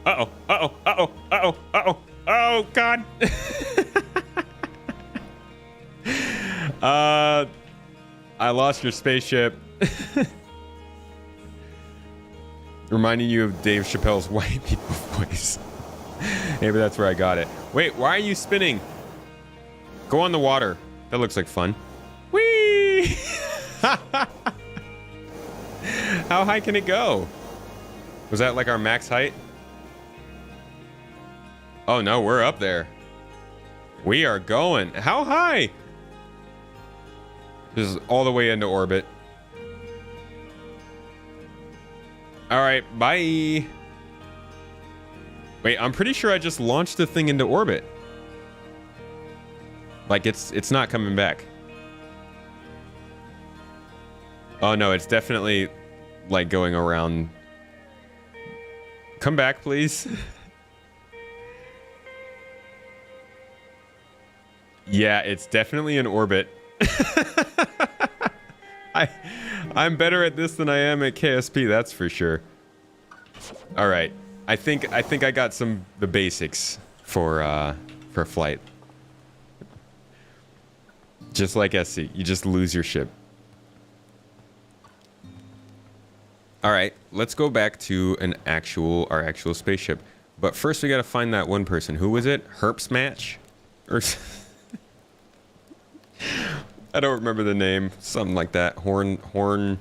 Uh-oh. Uh-oh. Uh-oh. Uh-oh. Uh-oh. Oh, God. I lost your spaceship. Reminding you of Dave Chappelle's white people voice. Maybe that's where I got it. Wait, why are you spinning? Go on the water. That looks like fun. Whee! How high can it go? Was that like our max height? Oh no, we're up there. We are going. How high? This is all the way into orbit. All right, bye. Wait, I'm pretty sure I just launched the thing into orbit. Like it's not coming back. Oh no, it's definitely like going around. Come back, please. Yeah, it's definitely in orbit. I'm better at this than I am at KSP, that's for sure. All right, I think I got the basics for flight. Just like SC, you just lose your ship. All right, let's go back to our actual spaceship. But first, we gotta find that one person. Who was it? Herps Match, or I don't remember the name. Something like that. Hornberg,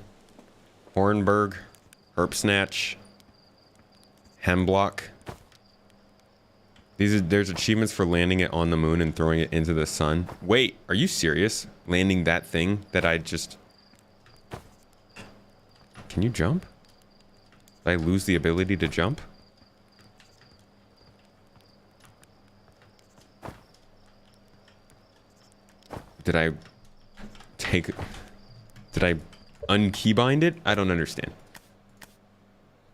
Herpsnatch, Hemblock. There's achievements for landing it on the moon and throwing it into the sun. Wait, are you serious? Landing that thing that I just... Can you jump? Did I lose the ability to jump? Did I unkeybind it? I don't understand.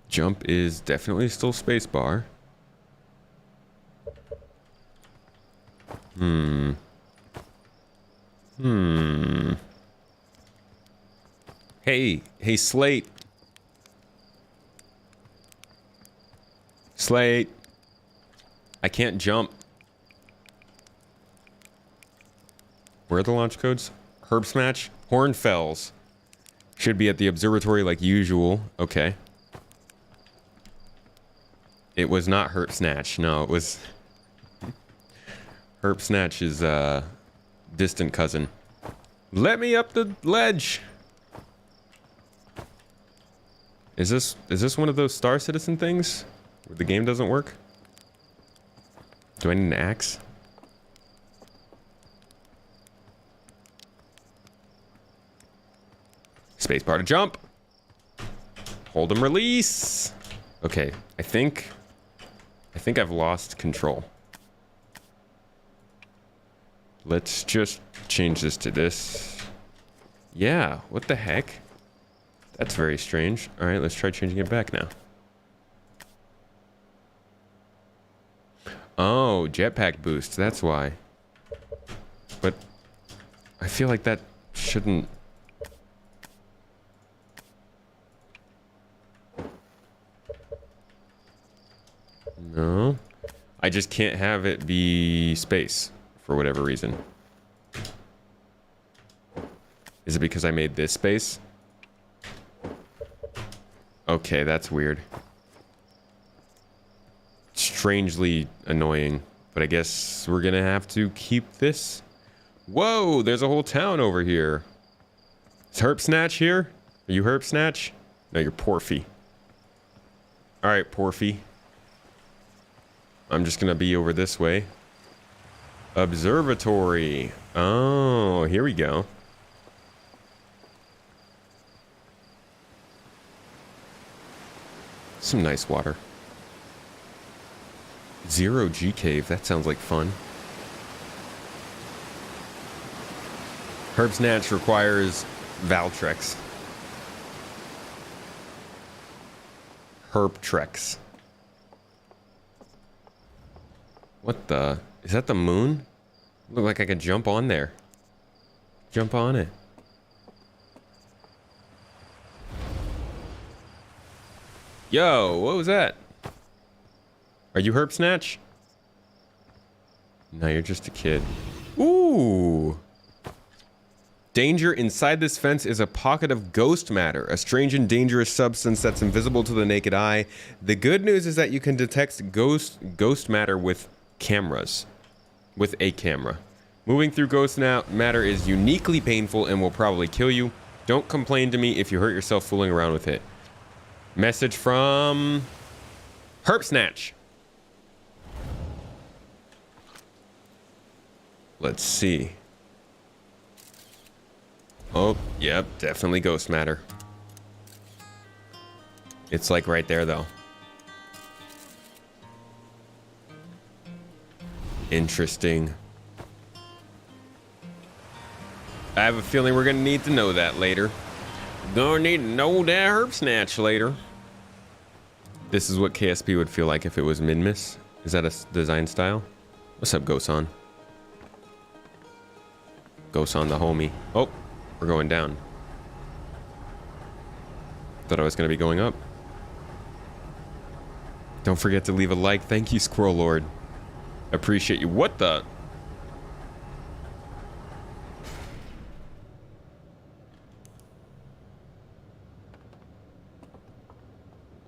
Jump is definitely still spacebar. Hey, Slate. Slate. I can't jump. Where are the launch codes? Herbsmatch, Hornfells. Should be at the observatory like usual. Okay. It was not Herpsnatch. No, it was... Herpsnatch is distant cousin. Let me up the ledge. Is this one of those Star Citizen things where the game doesn't work? Do I need an axe? Spacebar to jump. Hold and release. Okay, I think I've lost control. Let's just change this to this. Yeah, what the heck? That's very strange. All right, let's try changing it back now. Oh, jetpack boost, that's why. But I feel like that shouldn't... No. I just can't have it be space for whatever reason. Is it because I made this space? Okay, that's weird. Strangely annoying, but I guess we're gonna have to keep this. Whoa, there's a whole town over here. Is Herpsnatch here? Are you Herpsnatch? No, you're Porfy. All right, Porfy. I'm just gonna be over this way. Observatory. Oh, here we go. Some nice water. Zero G cave. That sounds like fun. Herb Snatch requires Valtrex. Herb-trex. What the? Is that the moon? Look like I could jump on there. Jump on it. Yo, what was that? Are you Herb Snatch? No, you're just a kid. Ooh. Danger inside this fence is a pocket of ghost matter, a strange and dangerous substance that's invisible to the naked eye. The good news is that you can detect ghost matter with cameras. With a camera. Moving through ghost matter is uniquely painful and will probably kill you. Don't complain to me if you hurt yourself fooling around with it. Message from Herb Snatch. Let's see. Oh, yep, definitely ghost matter. It's like right there, though. Interesting. I have a feeling we're gonna need to know that later. Gonna need to know that Herb Snatch later. This is what KSP would feel like if it was Minmus. Is that a design style? What's up, Gosan? Gosan the homie. Oh. We're going down. Thought I was going to be going up. Don't forget to leave a like. Thank you, Squirrel Lord. Appreciate you. What the?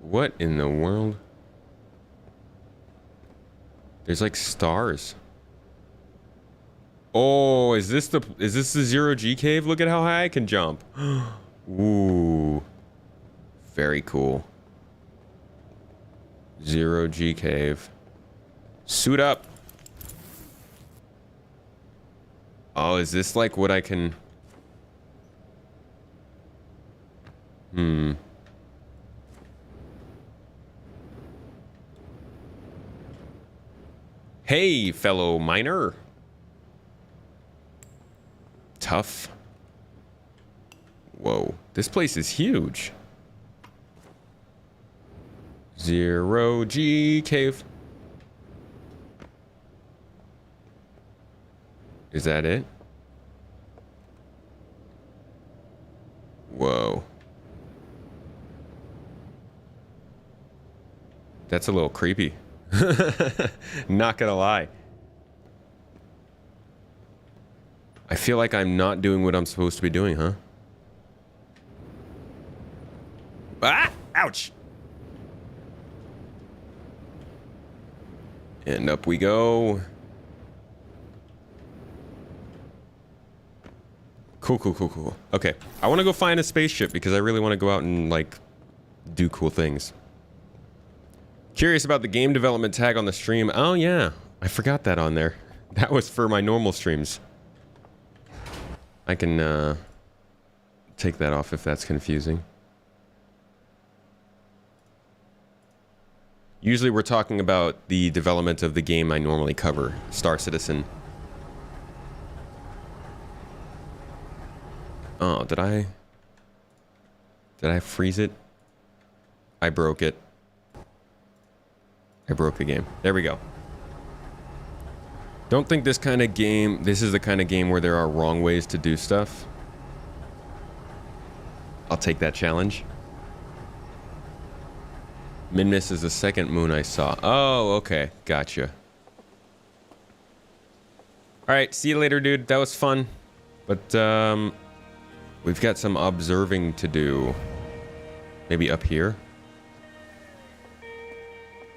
What in the world? There's like stars. Oh, is this the zero G cave? Look at how high I can jump. Ooh. Very cool. Zero G cave. Suit up. Oh, is this like what I can... Hey, fellow miner. Tough. Whoa, this place is huge. Zero G cave. Is that it? Whoa. That's a little creepy. Not gonna lie. I feel like I'm not doing what I'm supposed to be doing, huh? Ah! Ouch! And up we go. Cool. Okay, I want to go find a spaceship because I really want to go out and, like, do cool things. Curious about the game development tag on the stream. Oh, yeah. I forgot that on there. That was for my normal streams. I can, take that off if that's confusing. Usually we're talking about the development of the game I normally cover, Star Citizen. Oh, did I freeze it? I broke it. I broke the game. There we go. Don't think this is the kind of game where there are wrong ways to do stuff. I'll take that challenge. Minmus is the second moon I saw. Oh, okay. Gotcha. Alright, see you later, dude. That was fun. But, we've got some observing to do. Maybe up here?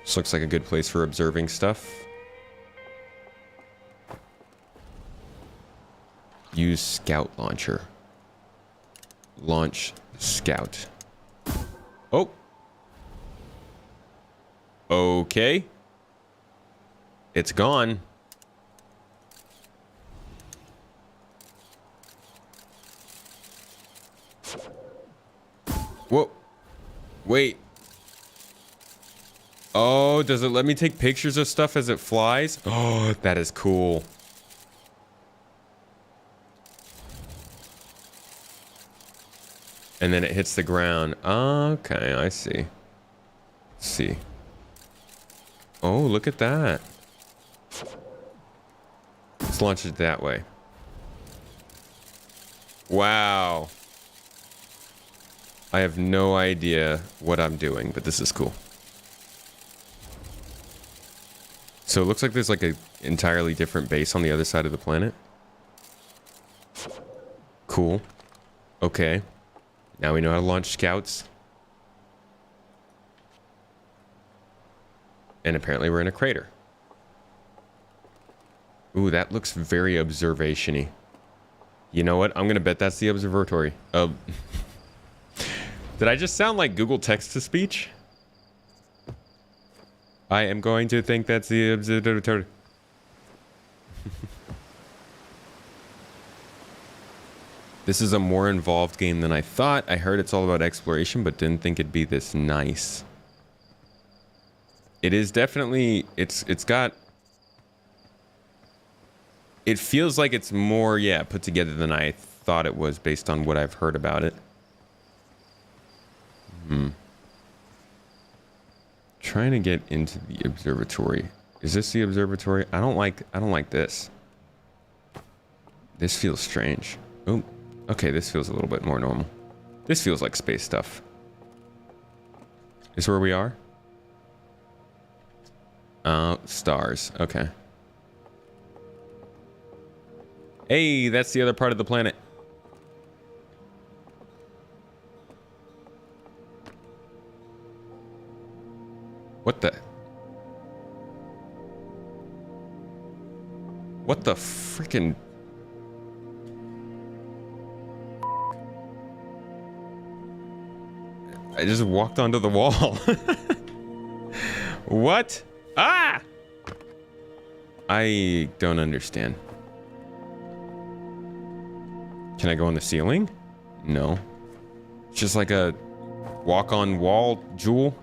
This looks like a good place for observing stuff. Use scout launcher. Launch scout. Oh! Okay. It's gone. Whoa. Wait. Oh, does it let me take pictures of stuff as it flies? Oh, that is cool. And then it hits the ground. Okay, I see. Let's see. Oh, look at that. Let's launch it that way. Wow. I have no idea what I'm doing, but this is cool. So it looks like there's like a entirely different base on the other side of the planet. Cool. Okay. Now we know how to launch scouts. And apparently we're in a crater. Ooh, that looks very observation-y. You know what? I'm gonna bet that's the observatory. Did I just sound like Google text-to-speech? I am going to think that's the observatory. This is a more involved game than I thought. I heard it's all about exploration, but didn't think it'd be this nice. It is definitely, it's got, it feels like it's more, yeah, put together than I thought it was based on what I've heard about it. Trying to get into the observatory. Is this the observatory? I don't like this. This feels strange. Oh, okay, this feels a little bit more normal. This feels like space stuff. Is where we are? Stars. Okay. Hey, that's the other part of the planet. What the? What the frickin'? I just walked onto the wall. What? Ah! I don't understand. Can I go on the ceiling? No. It's just like a walk-on wall jewel.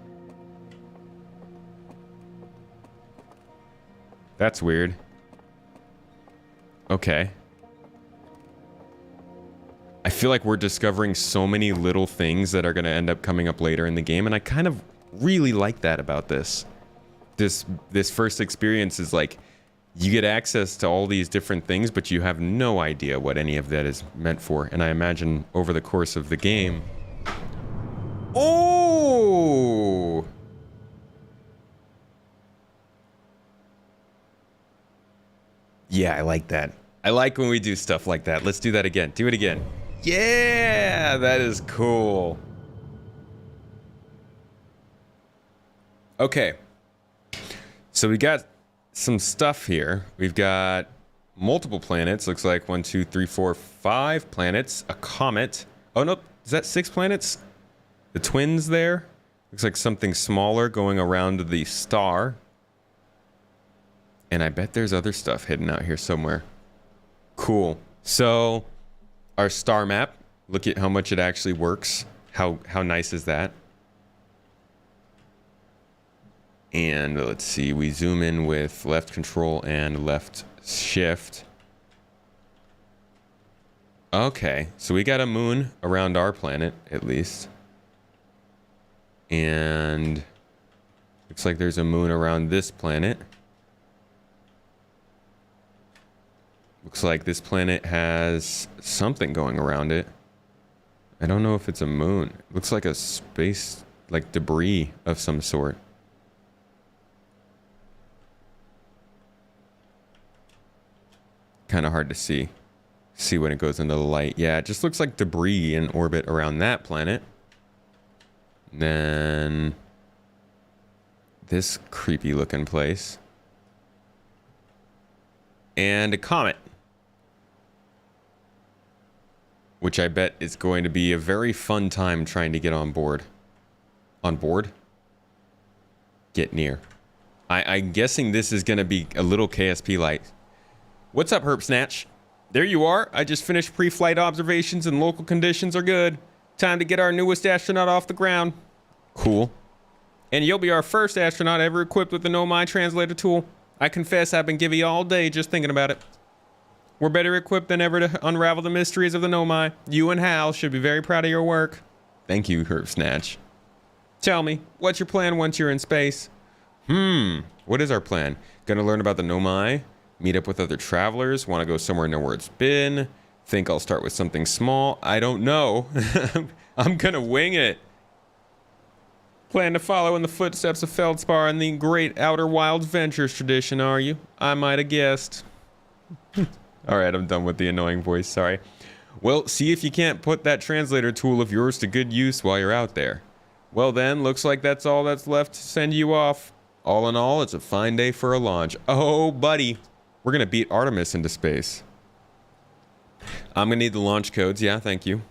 That's weird. Okay. I feel like we're discovering so many little things that are going to end up coming up later in the game, and I kind of really like that about this. This first experience is like, you get access to all these different things, but you have no idea what any of that is meant for. And I imagine over the course of the game... Oh! Yeah, I like that. I like when we do stuff like that. Let's do that again. Do it again. Yeah, that is cool. Okay. So we got some stuff here. We've got multiple planets. Looks like 1, 2, 3, 4, 5 planets. A comet. Oh, nope. Is that 6 planets? The twins there. Looks like something smaller going around the star. And I bet there's other stuff hidden out here somewhere. Cool. So, our star map. Look at how much it actually works. How nice is that? And let's see, we zoom in with left control and left shift. Okay, so we got a moon around our planet, at least. And looks like there's a moon around this planet. Looks like this planet has something going around it. I don't know if it's a moon. Looks like a space, like debris of some sort. Kind of hard to see when it goes into the light. Yeah, it just looks like debris in orbit around that planet. Then this creepy looking place. And a comet. Which I bet is going to be a very fun time trying to get on board. On board? get near. I'm guessing this is going to be a little KSP light. What's up, Herp Snatch? There you are. I just finished pre-flight observations and local conditions are good. Time to get our newest astronaut off the ground. Cool. And you'll be our first astronaut ever equipped with the Nomai translator tool. I confess I've been giving you all day just thinking about it. We're better equipped than ever to unravel the mysteries of the Nomai. You and Hal should be very proud of your work. Thank you, Herp Snatch. Tell me, what's your plan once you're in space? What is our plan? Gonna learn about the Nomai, meet up with other travelers, want to go somewhere know where it's been, think I'll start with something small. I don't know. I'm gonna wing it. Plan to follow in the footsteps of Feldspar and the great Outer Wilds Ventures tradition, are you? I might have guessed. All right, I'm done with the annoying voice, sorry. Well, see if you can't put that translator tool of yours to good use while you're out there. Well then, looks like that's all that's left to send you off. All in all, it's a fine day for a launch. Oh, buddy. We're gonna beat Artemis into space. I'm gonna need the launch codes. Yeah, thank you.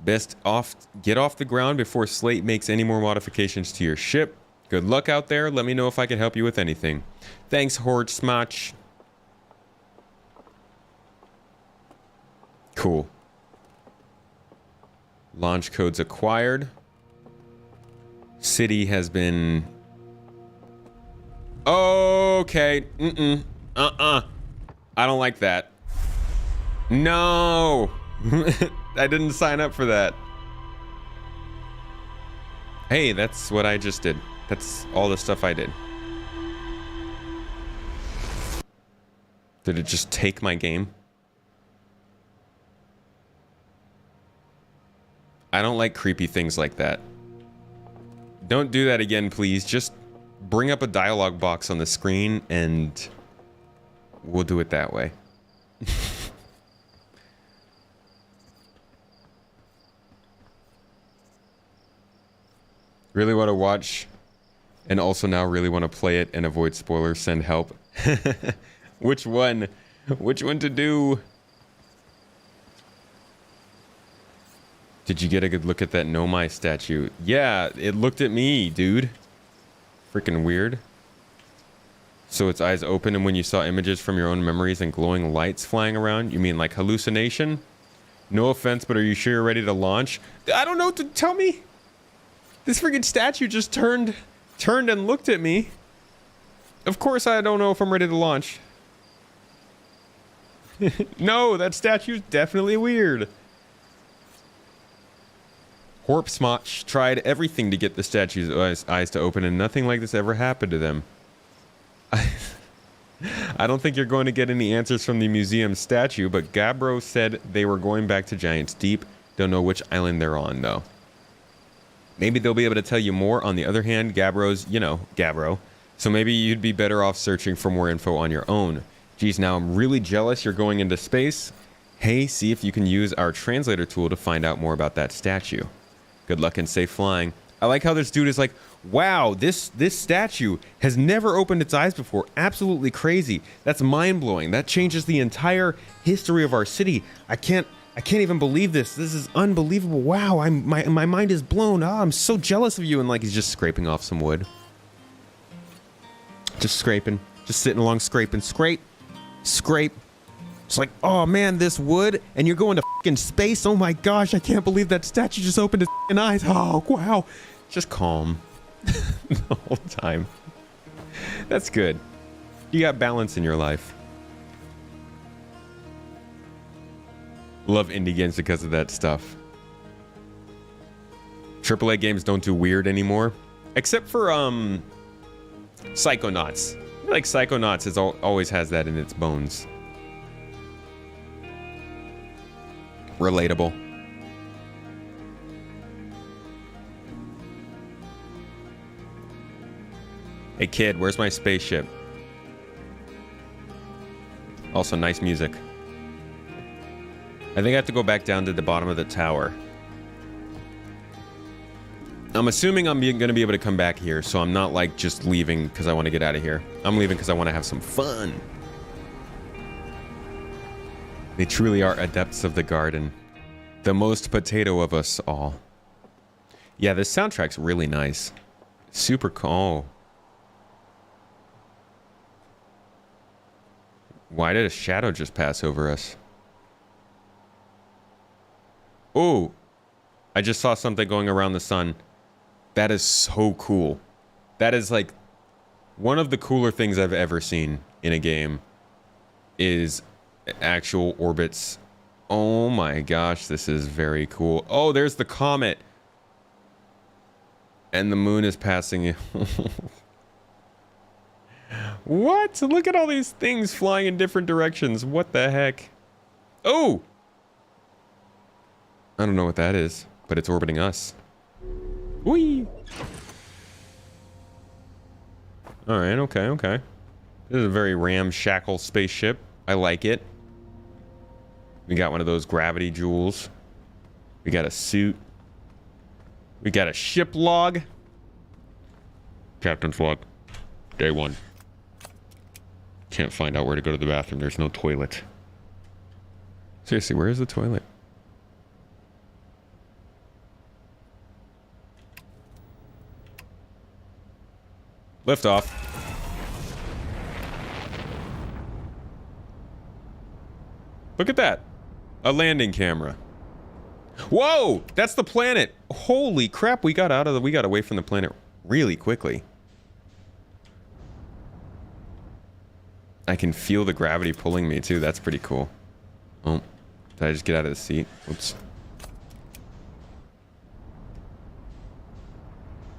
Get off the ground before Slate makes any more modifications to your ship. Good luck out there. Let me know if I can help you with anything. Thanks, Horde Smotch. Cool. Launch codes acquired. City has been... Okay. I don't like that. No. I didn't sign up for that. Hey, that's what I just did. That's all the stuff I did. Did it just take my game? I don't like creepy things like that. Don't do that again, please. Just bring up a dialogue box on the screen and we'll do it that way. Really want to watch and also now really want to play it and avoid spoilers. Send help. Which one? Which one to do? Did you get a good look at that Nomai statue? Yeah, it looked at me, dude. Freaking weird. So its eyes open, and when you saw images from your own memories and glowing lights flying around, you mean like hallucination? No offense, but are you sure you're ready to launch? I don't know. Tell me. This freaking statue just turned and looked at me. Of course I don't know if I'm ready to launch. No, that statue's definitely weird. Horpsmotch tried everything to get the statue's eyes to open, and nothing like this ever happened to them. I don't think you're going to get any answers from the museum statue, but Gabbro said they were going back to Giant's Deep. Don't know which island they're on, though. Maybe they'll be able to tell you more. On the other hand, Gabbro's, you know, Gabbro. So maybe you'd be better off searching for more info on your own. Geez, now I'm really jealous you're going into space. Hey, see if you can use our translator tool to find out more about that statue. Good luck and safe flying. I like how this dude is like, wow, this statue has never opened its eyes before. Absolutely crazy. That's mind-blowing. That changes the entire history of our city. I can't even believe this. This is unbelievable. Wow, my mind is blown. Oh, I'm so jealous of you. And like he's just scraping off some wood. Just scraping. Just sitting along scraping. Scrape. It's like, oh man, this wood, and you're going to fucking space. Oh my gosh, I can't believe that statue just opened his fucking eyes. Oh, wow. Just calm the whole time. That's good. You got balance in your life. Love indie games because of that stuff. AAA games don't do weird anymore. Except for, Psychonauts. I feel like Psychonauts always has that in its bones. Relatable. Hey kid, where's my spaceship? Also, nice music. I think I have to go back down to the bottom of the tower. I'm assuming I'm going to be able to come back here, so I'm not like just leaving because I want to get out of here. I'm leaving because I want to have some fun. They truly are adepts of the garden. The most potato of us all. Yeah, this soundtrack's really nice. Super cool. Why did a shadow just pass over us? Oh, I just saw something going around the sun. That is so cool. That is like one of the cooler things I've ever seen in a game is actual orbits. Oh my gosh, this is very cool. Oh, there's the comet. And the moon is passing. What? Look at all these things flying in different directions. What the heck? Oh! I don't know what that is, but it's orbiting us. Whee! Alright, okay, okay. This is a very ramshackle spaceship. I like it. We got one of those gravity jewels. We got a suit. We got a ship log. Captain's log. Day 1. Can't find out where to go to the bathroom. There's no toilet. Seriously, where is the toilet? Lift off. Look at that. A landing camera. Whoa! That's the planet. Holy crap, we got away from the planet really quickly. I can feel the gravity pulling me too. That's pretty cool. Oh, did I just get out of the seat? Oops.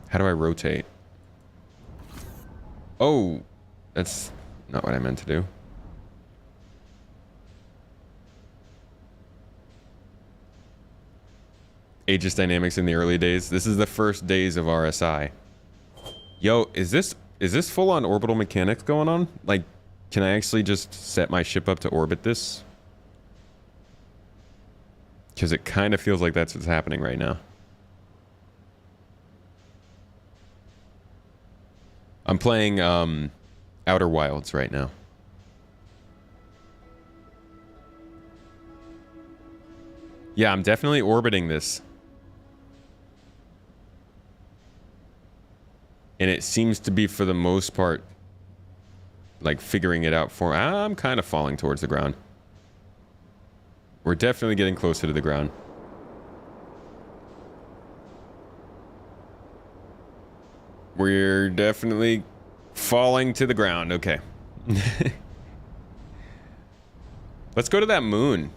How do I rotate? Oh, that's not what I meant to do. Aegis dynamics in the early days. This is the first days of RSI. Yo, is this full on orbital mechanics going on? Like, can I actually just set my ship up to orbit this? Because it kind of feels like that's what's happening right now. I'm playing Outer Wilds right now. Yeah, I'm definitely orbiting this. And it seems to be, for the most part, like figuring it out for... I'm kind of falling towards the ground. We're definitely getting closer to the ground. We're definitely falling to the ground. Okay. Let's go to that moon.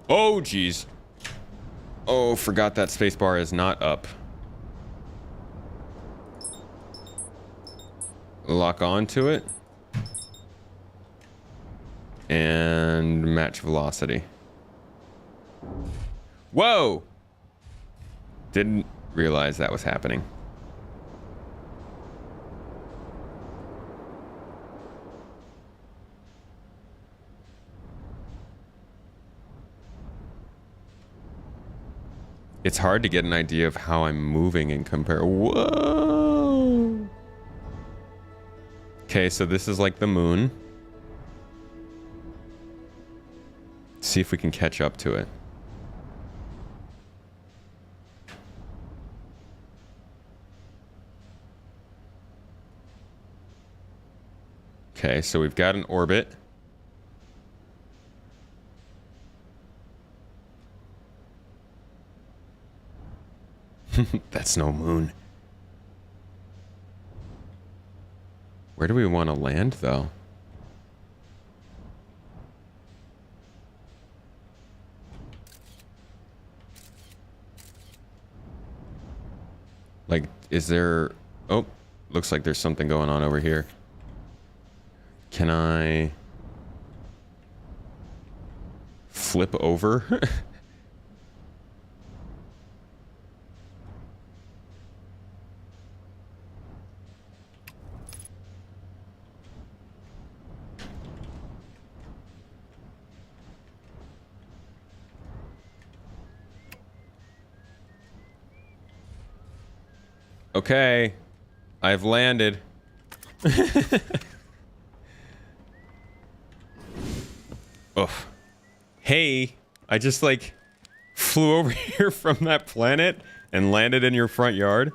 Oh, geez. Oh, forgot that spacebar is not up. Lock onto it. And match velocity. Whoa! Didn't realize that was happening. It's hard to get an idea of how I'm moving and compare. Whoa! Okay, so this is like the moon. See if we can catch up to it. Okay, so we've got an orbit. That's no moon. Where do we want to land, though? Like, is there... Oh, looks like there's something going on over here. Can I... flip over? Okay, I've landed. Oh, hey, I just like flew over here from that planet and landed in your front yard.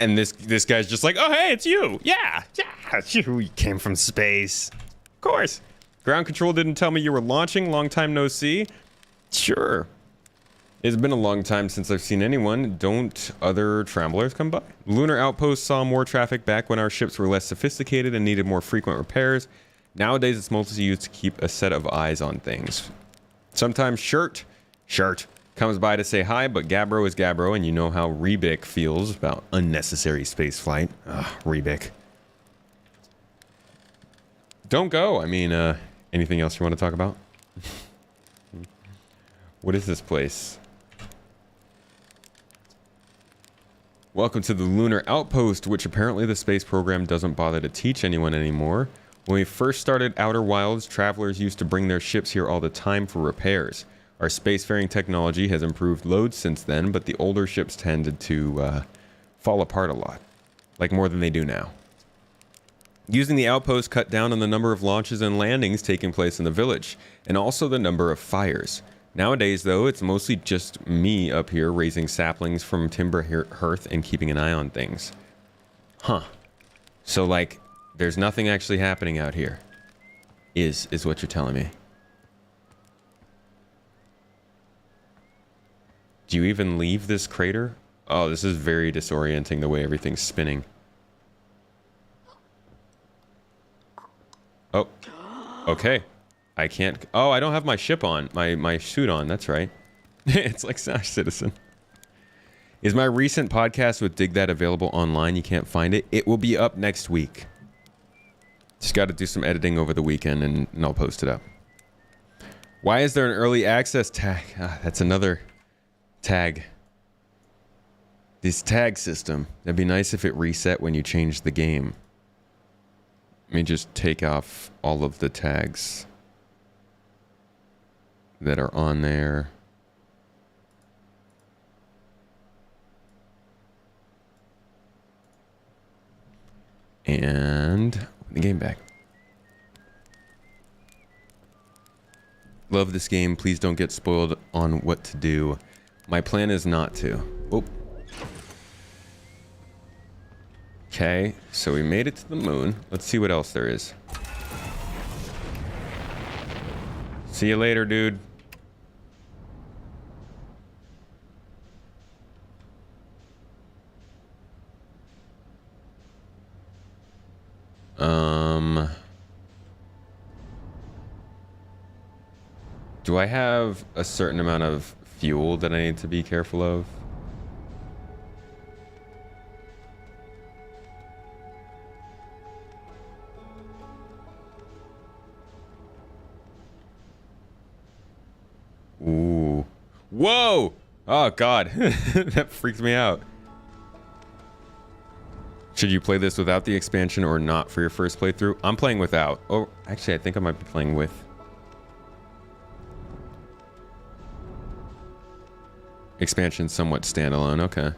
And this guy's just like, oh, hey, it's you. Yeah, you came from space. Of course. Ground control didn't tell me you were launching. Long time no see. Sure. It's been a long time since I've seen anyone. Don't other travelers come by? Lunar Outpost saw more traffic back when our ships were less sophisticated and needed more frequent repairs. Nowadays, it's mostly used to keep a set of eyes on things. Sometimes Shirt comes by to say hi, but Gabbro is Gabbro, and you know how Rebic feels about unnecessary spaceflight. Ugh, Rebic. Don't go. I mean, anything else you want to talk about? What is this place? Welcome to the Lunar Outpost, which apparently the space program doesn't bother to teach anyone anymore. When we first started Outer Wilds, travelers used to bring their ships here all the time for repairs. Our spacefaring technology has improved loads since then, but the older ships tended to fall apart a lot, like more than they do now. Using the outpost cut down on the number of launches and landings taking place in the village, and also the number of fires. Nowadays, though, it's mostly just me up here raising saplings from timber hearth and keeping an eye on things. Huh. So, like, there's nothing actually happening out here, is what you're telling me. Do you even leave this crater? Oh, this is very disorienting the way everything's spinning. Oh, okay. I can't. Oh, I don't have my ship on, my suit on. That's right. It's like Sash Citizen. Is my recent podcast with Dig That available online? You can't find it. It will be up next week. Just got to do some editing over the weekend and I'll post it up. Why is there an early access tag? Ah, that's another tag. This tag system. That'd be nice if it reset when you change the game. Let me just take off all of the tags that are on there. And put the game back. Love this game. Please don't get spoiled on what to do. My plan is not to. Oh. Okay, so we made it to the moon. Let's see what else there is. See you later, dude. Do I have a certain amount of fuel that I need to be careful of? Ooh. Whoa! Oh, God. That freaks me out. Should you play this without the expansion or not for your first playthrough? I'm playing without. Oh, actually, I think I might be playing with. Expansion somewhat standalone. Okay.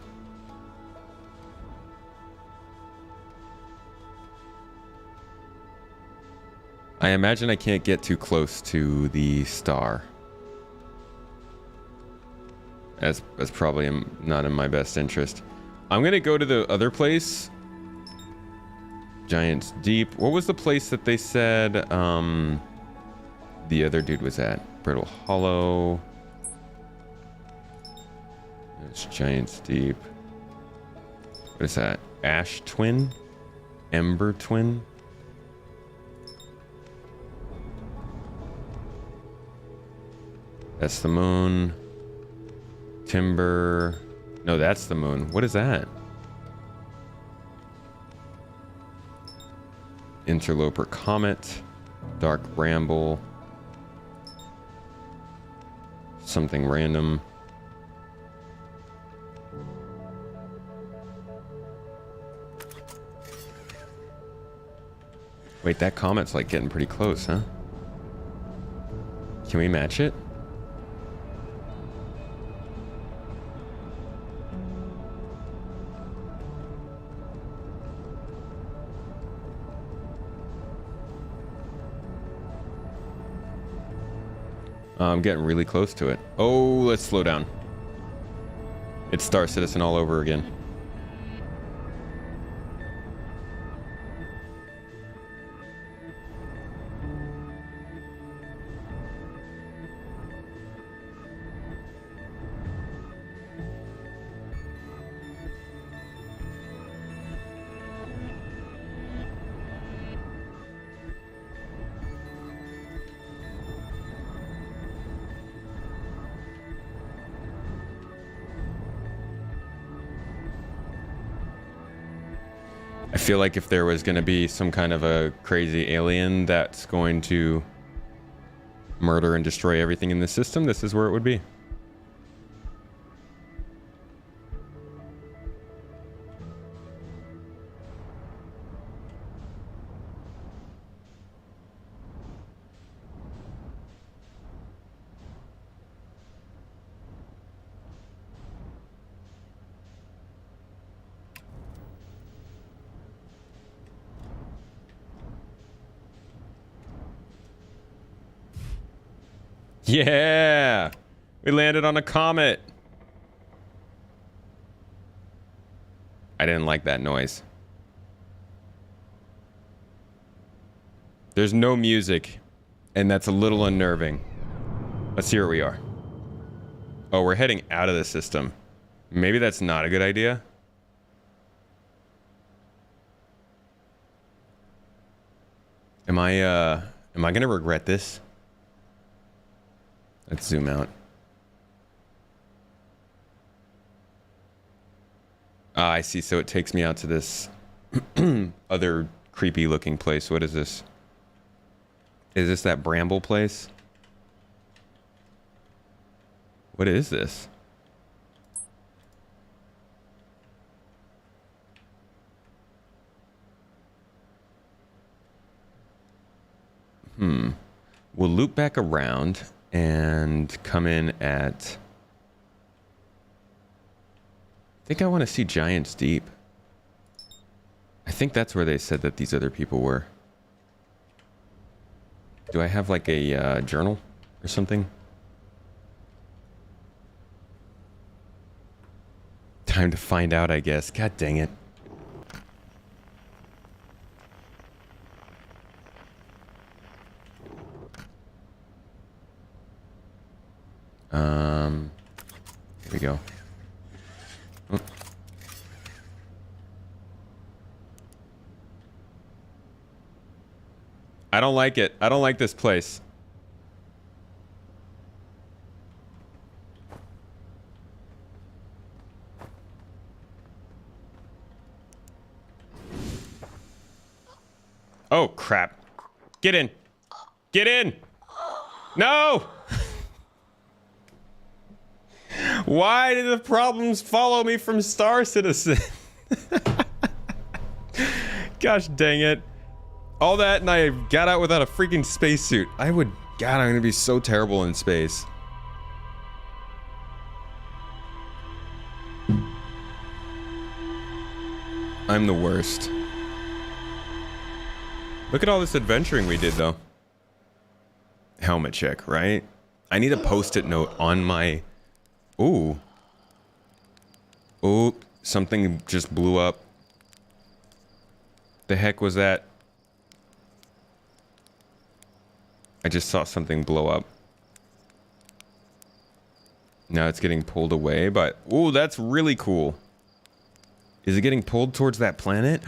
I imagine I can't get too close to the star. That's probably not in my best interest. I'm gonna go to the other place. Giants Deep. What was the place that they said the other dude was at? Brittle Hollow. There's Giants Deep. What is that? Ash Twin? Ember Twin? That's the moon. Timber. No, that's the moon. What is that? Interloper Comet. Dark Bramble. Something random. Wait, that comet's like getting pretty close, huh? Can we match it? I'm getting really close to it. Oh, let's slow down. It's Star Citizen all over again. I feel like if there was going to be some kind of a crazy alien that's going to murder and destroy everything in the system, this is where it would be. Yeah, we landed on a comet. I didn't like that noise. There's no music, and that's a little unnerving. Let's see where we are. Oh, we're heading out of the system. Maybe that's not a good idea. Am I gonna regret this? Let's zoom out. Ah, I see. So it takes me out to this other creepy looking place. What is this? Is this that bramble place? What is this? We'll loop back around and come in at... I think I want to see Giant's Deep. I think that's where they said that these other people were. Do I have like a journal or something? Time to find out, I guess. God dang it. Here we go. Oh. I don't like it. I don't like this place. Oh, crap. Get in. Get in. No! Why did the problems follow me from Star Citizen? Gosh dang it. All that and I got out without a freaking spacesuit. God, I'm gonna be so terrible in space. I'm the worst. Look at all this adventuring we did though. Helmet check, right? I need a post-it note on my... Ooh. Ooh, something just blew up. The heck was that? I just saw something blow up. Now it's getting pulled away, but... Ooh, that's really cool. Is it getting pulled towards that planet?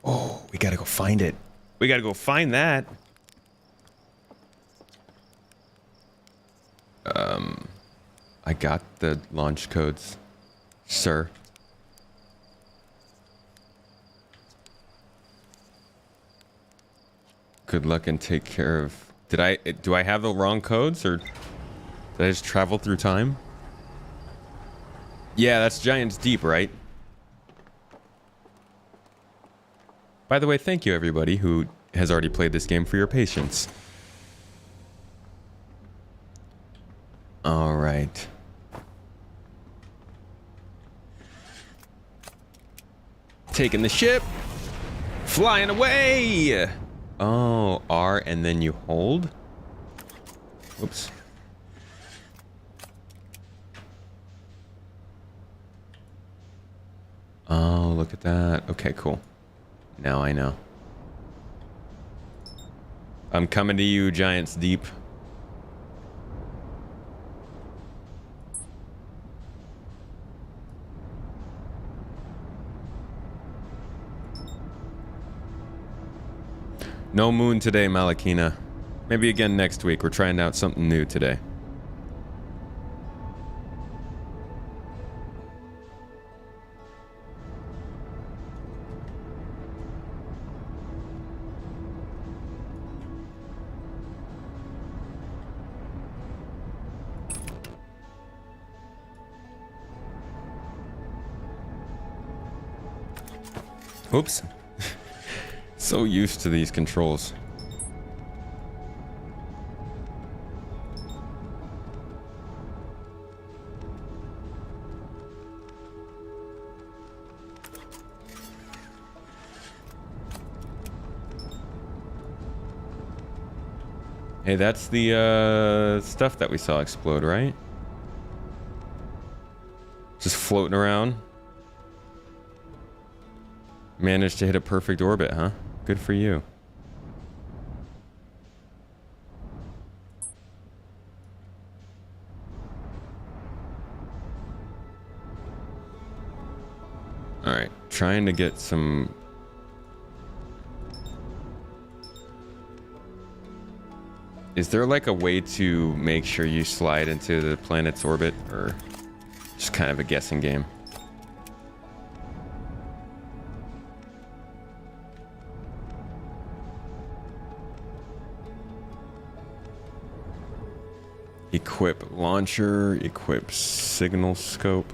Oh, we gotta go find it. We gotta go find that. I got the launch codes, sir. Good luck and take care of... Do I have the wrong codes, or did I just travel through time? Yeah, that's Giant's Deep, right? By the way, thank you everybody who has already played this game for your patience. All right. Taking the ship. Flying away. Oh, R and then you hold. Whoops. Oh, look at that. Okay, cool. Now I know. I'm coming to you, Giant's Deep. No moon today, Malakina. Maybe again next week. We're trying out something new today. Oops. So used to these controls. Hey, that's the stuff that we saw explode, right? Just floating around. Managed to hit a perfect orbit, huh? Good for you. All right, trying to get some. Is there like a way to make sure you slide into the planet's orbit, or just kind of a guessing game? Equip launcher, equip signal scope.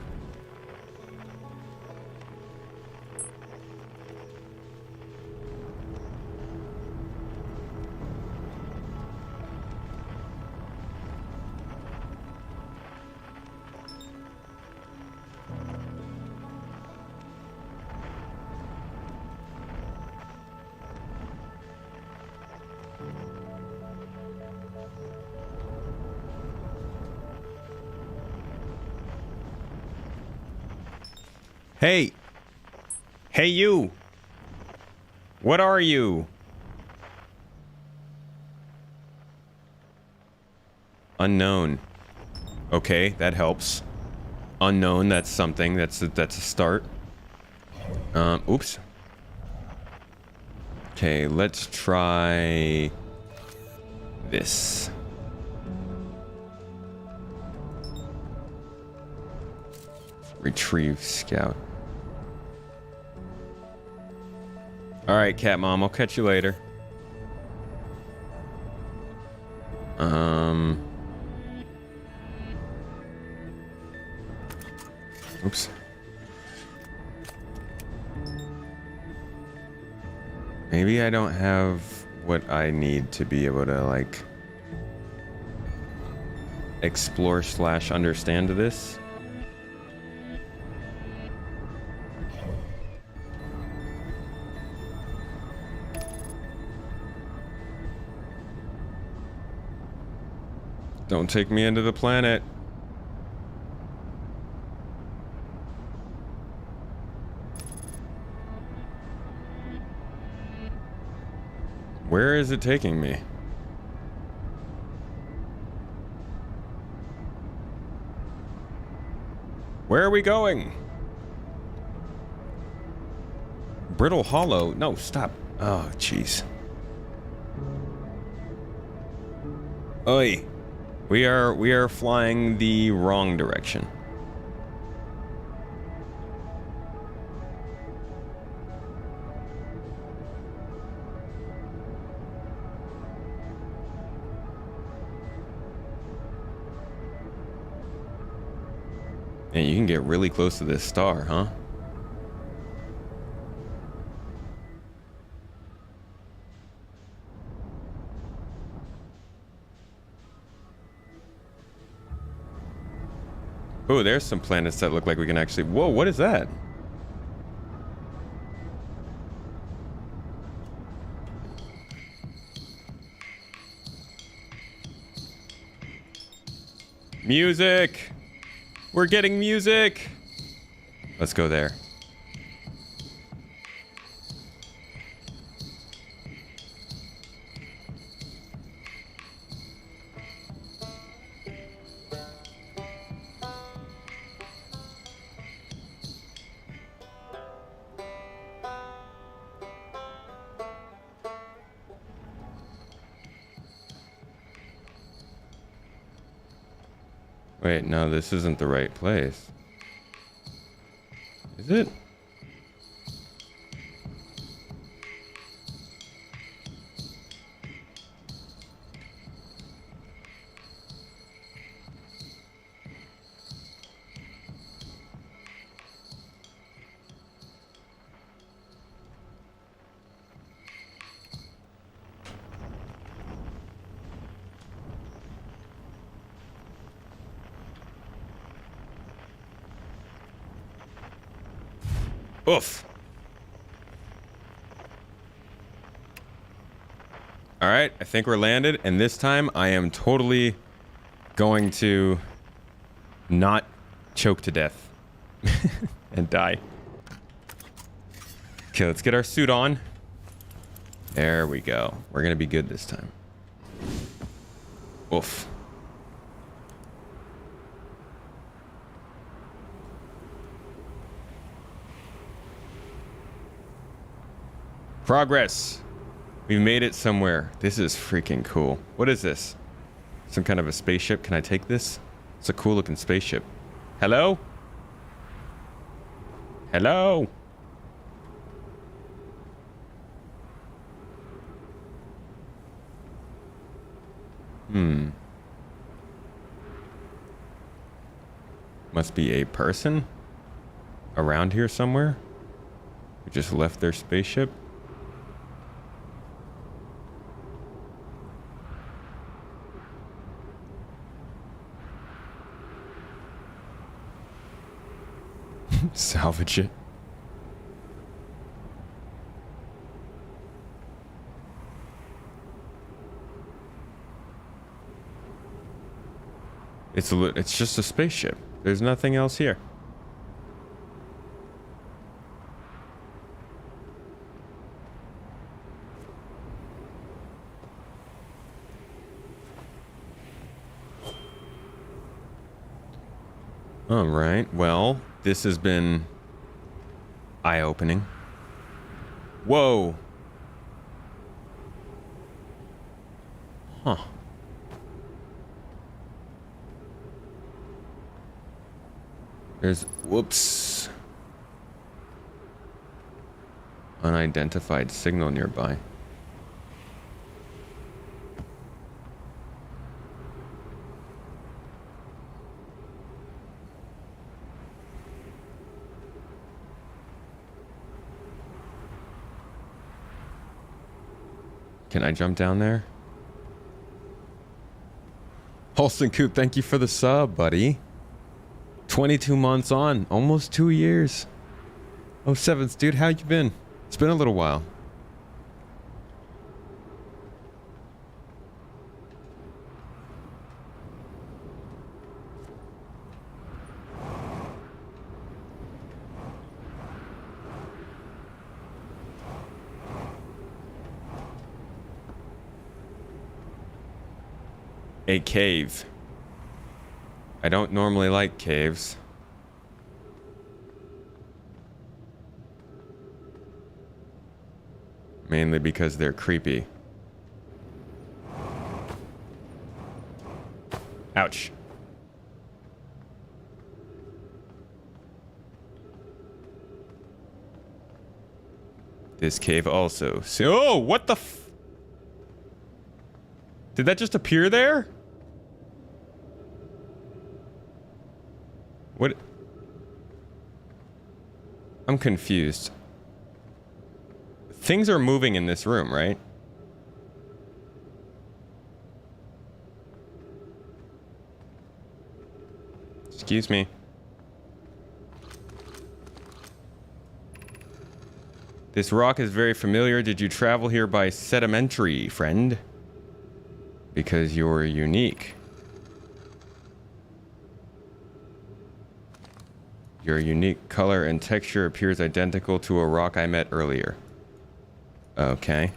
Hey! Hey, you! What are you? Unknown. Okay, that helps. Unknown, that's something. That's a start. Oops. Okay, let's try this. Retrieve scout. All right, Cat Mom, I'll catch you later. Oops. Maybe I don't have what I need to be able to, like, explore / understand this. Don't take me into the planet. Where is it taking me? Where are we going? Brittle Hollow? No, stop. Oh, jeez. Oi. We are flying the wrong direction. And you can get really close to this star, huh? Oh, there's some planets that look like we can actually... Whoa, what is that? Music! We're getting music! Let's go there. Wait, no, this isn't the right place. Is it? Oof. All right, I think we're landed, and this time I am totally going to not choke to death and die. Okay, let's get our suit on. There we go. We're gonna be good this time. Oof. Progress. We made it somewhere. This is freaking cool. What is this? Some kind of a spaceship? Can I take this? It's a cool looking spaceship. Hello? Hello? Must be a person around here somewhere who just left their spaceship. Salvage it. It's just a spaceship. There's nothing else here. All right. Well, this has been eye-opening. Whoa. Huh. There's, whoops. Unidentified signal nearby. Can I jump down there? Holston Coop, thank you for the sub, buddy. 22 months on, almost 2 years. Oh, Sevens, dude, how you been? It's been a little while. A cave. I don't normally like caves. Mainly because they're creepy. Ouch. This cave also. Oh, what the f... Did that just appear there? What? I'm confused. Things are moving in this room, right? Excuse me. This rock is very familiar. Did you travel here by sedimentary, friend? Because you're unique. Your unique color and texture appears identical to a rock I met earlier. Okay.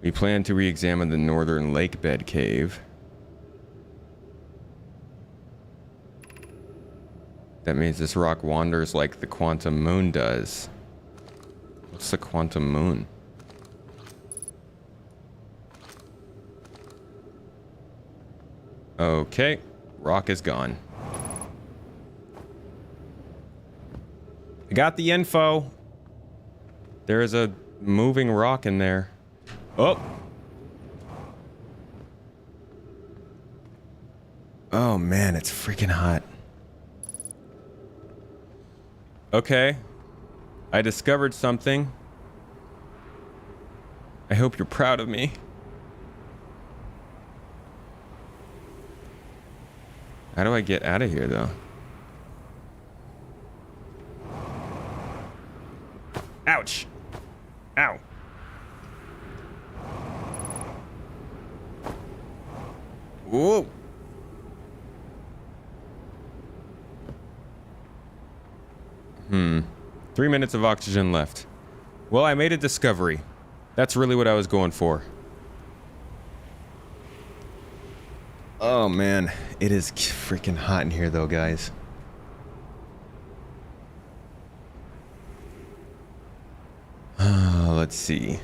We plan to re-examine the northern lake bed cave. That means this rock wanders like the quantum moon does. What's the quantum moon? Okay, rock is gone. I got the info. There is a moving rock in there. Oh. Oh man, it's freaking hot. Okay. I discovered something. I hope you're proud of me. How do I get out of here, though? Ow. Whoa. 3 minutes of oxygen left. Well, I made a discovery. That's really what I was going for. Oh man, it is freaking hot in here though, guys. Let's see.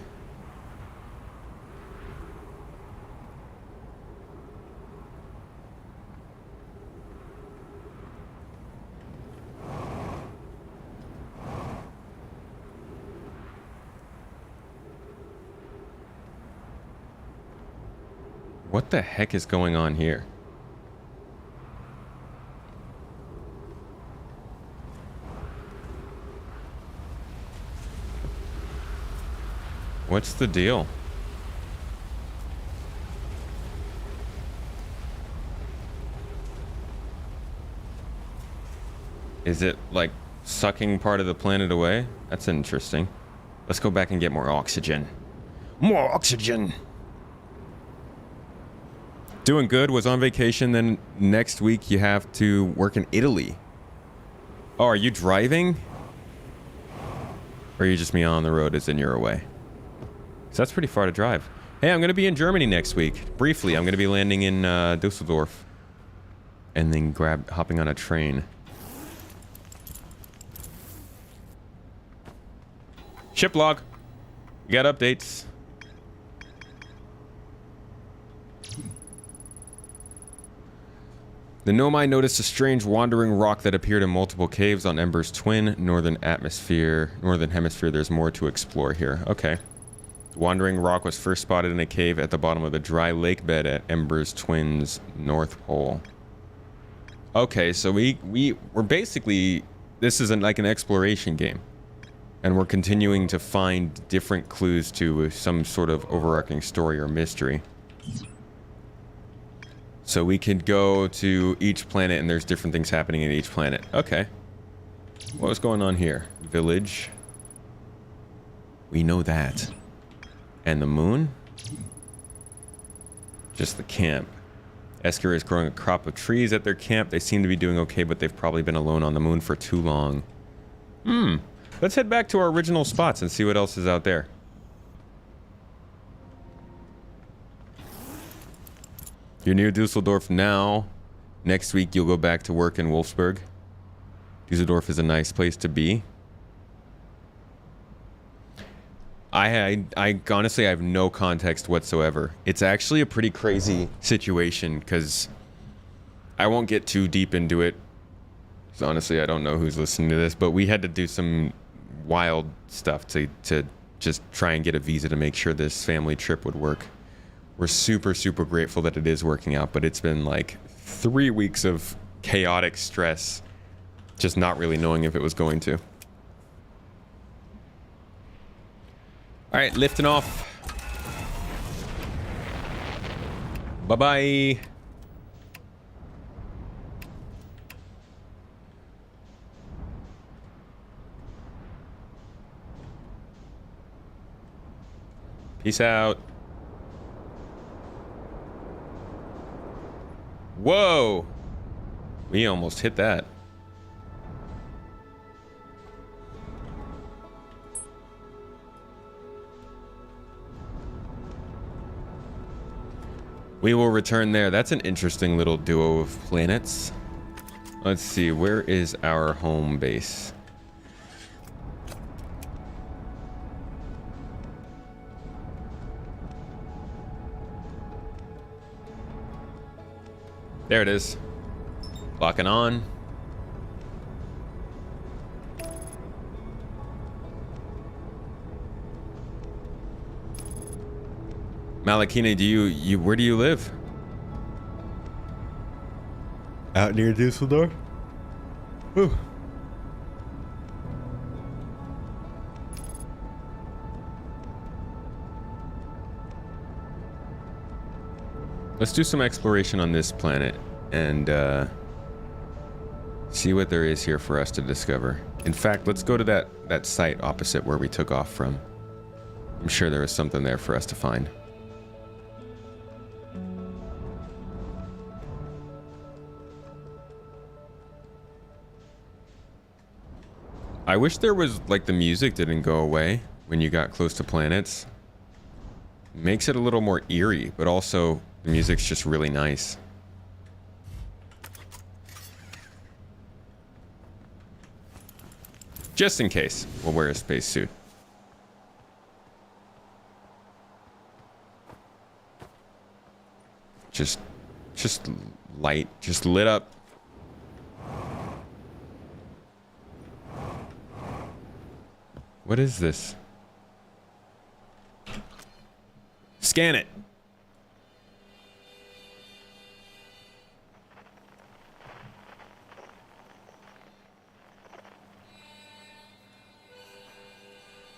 What the heck is going on here? What's the deal? Is it like sucking part of the planet away? That's interesting. Let's go back and get more oxygen. More oxygen! Doing good, was on vacation, then next week you have to work in Italy. Oh, are you driving? Or are you just me on the road as in you're away? So that's pretty far to drive. Hey, I'm going to be in Germany next week. Briefly, I'm going to be landing in Dusseldorf. And then hopping on a train. Ship log. We got updates. The Nomai noticed a strange wandering rock that appeared in multiple caves on Ember's twin northern hemisphere. There's more to explore here. Okay. The wandering rock was first spotted in a cave at the bottom of the dry lake bed at Ember's twin's north pole. Okay, so we're basically, this is like an exploration game. And we're continuing to find different clues to some sort of overarching story or mystery. So we can go to each planet and there's different things happening in each planet. Okay. What was going on here? Village. We know that. And the moon? Just the camp. Esker is growing a crop of trees at their camp. They seem to be doing okay, but they've probably been alone on the moon for too long. Let's head back to our original spots and see what else is out there. You're near Dusseldorf now. Next week you'll go back to work in Wolfsburg. Dusseldorf is a nice place to be. I honestly have no context whatsoever. It's actually a pretty crazy situation because I won't get too deep into it. Honestly, I don't know who's listening to this, but we had to do some wild stuff to just try and get a visa to make sure this family trip would work. We're super, super grateful that it is working out, but it's been like 3 weeks of chaotic stress, just not really knowing if it was going to. All right, lifting off. Bye-bye. Peace out. Whoa! We almost hit that. We will return there. That's an interesting little duo of planets. Let's see, where is our home base? There it is. Locking on. Malakina, where do you live? Out near Dusseldorf? Whew. Let's do some exploration on this planet and see what there is here for us to discover. In fact, let's go to that site opposite where we took off from. sure there was something there for us to find. I wish there was, like, the music didn't go away when you got close to planets. Makes it a little more eerie, but also the music's just really nice. Just in case, we'll wear a spacesuit. Just light, just lit up. What is this? Scan it.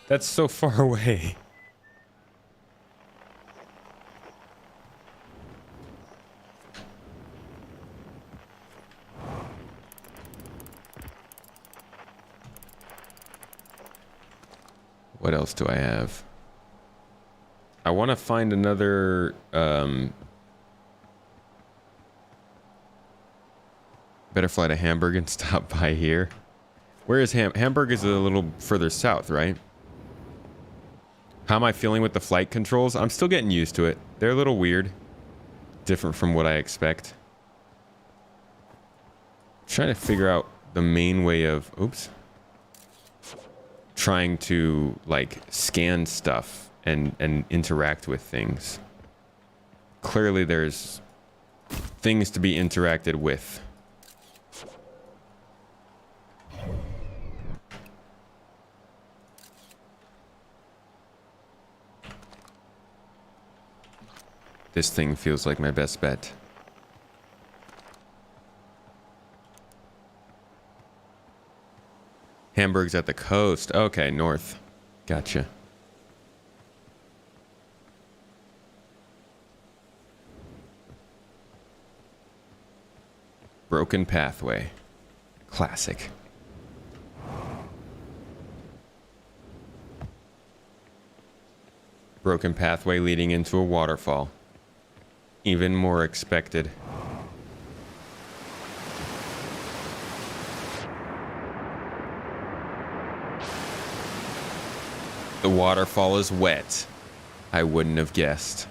That's so far away. What else do I have? I want to find another better fly to Hamburg and stop by here. Where is Hamburg is a little further south, right? How am I feeling with the flight controls? I'm still getting used to it. They're a little weird. Different from what I expect. Trying to figure out the main way of... Oops. Trying to, like, scan stuff and interact with things. Clearly there's things to be interacted with. This thing feels like my best bet. Hamburg's at the coast. Okay, north. Gotcha. Broken pathway. Classic. Broken pathway leading into a waterfall. Even more expected. The waterfall is wet. I wouldn't have guessed.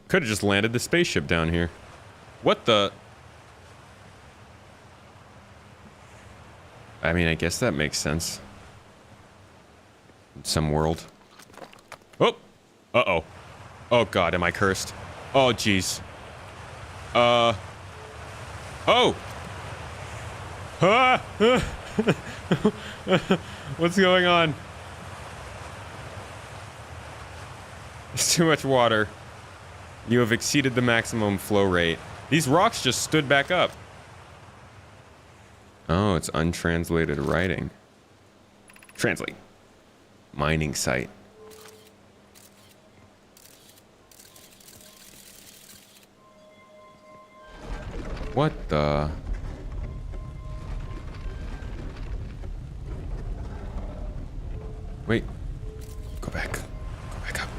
Could have just landed the spaceship down here. What the? I mean, I guess that makes sense. In some world. Oh! Uh-oh. Oh god, am I cursed? Oh jeez. Oh! Ah! What's going on? There's too much water. You have exceeded the maximum flow rate. These rocks just stood back up. Oh, it's untranslated writing. Translate. Mining site. What the? Wait. Go back. Go back up.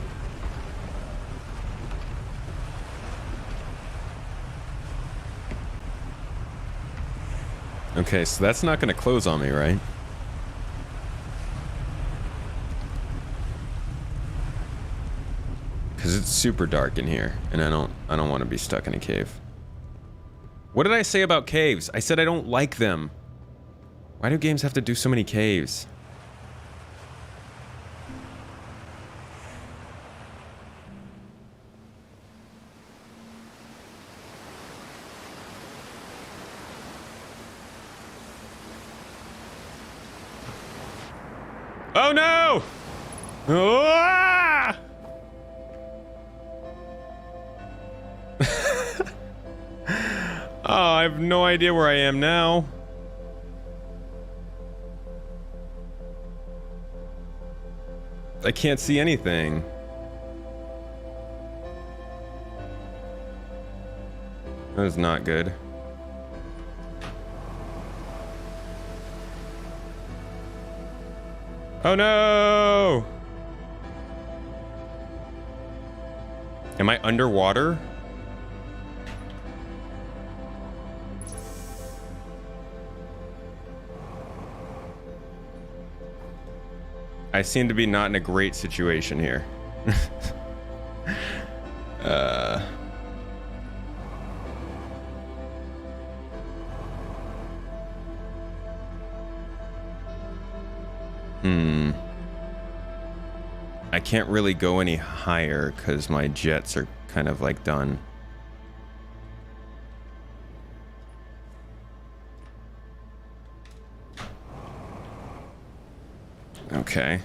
Okay, so that's not going to close on me, right? Because it's super dark in here, and I don't want to be stuck in a cave. What did I say about caves? I said I don't like them. Why do games have to do so many caves? Oh no! Ah! Oh, I have no idea where I am now. I can't see anything. That was not good. Oh no! Am I underwater? I seem to be not in a great situation here. I can't really go any higher because my jets are kind of like done. Okay.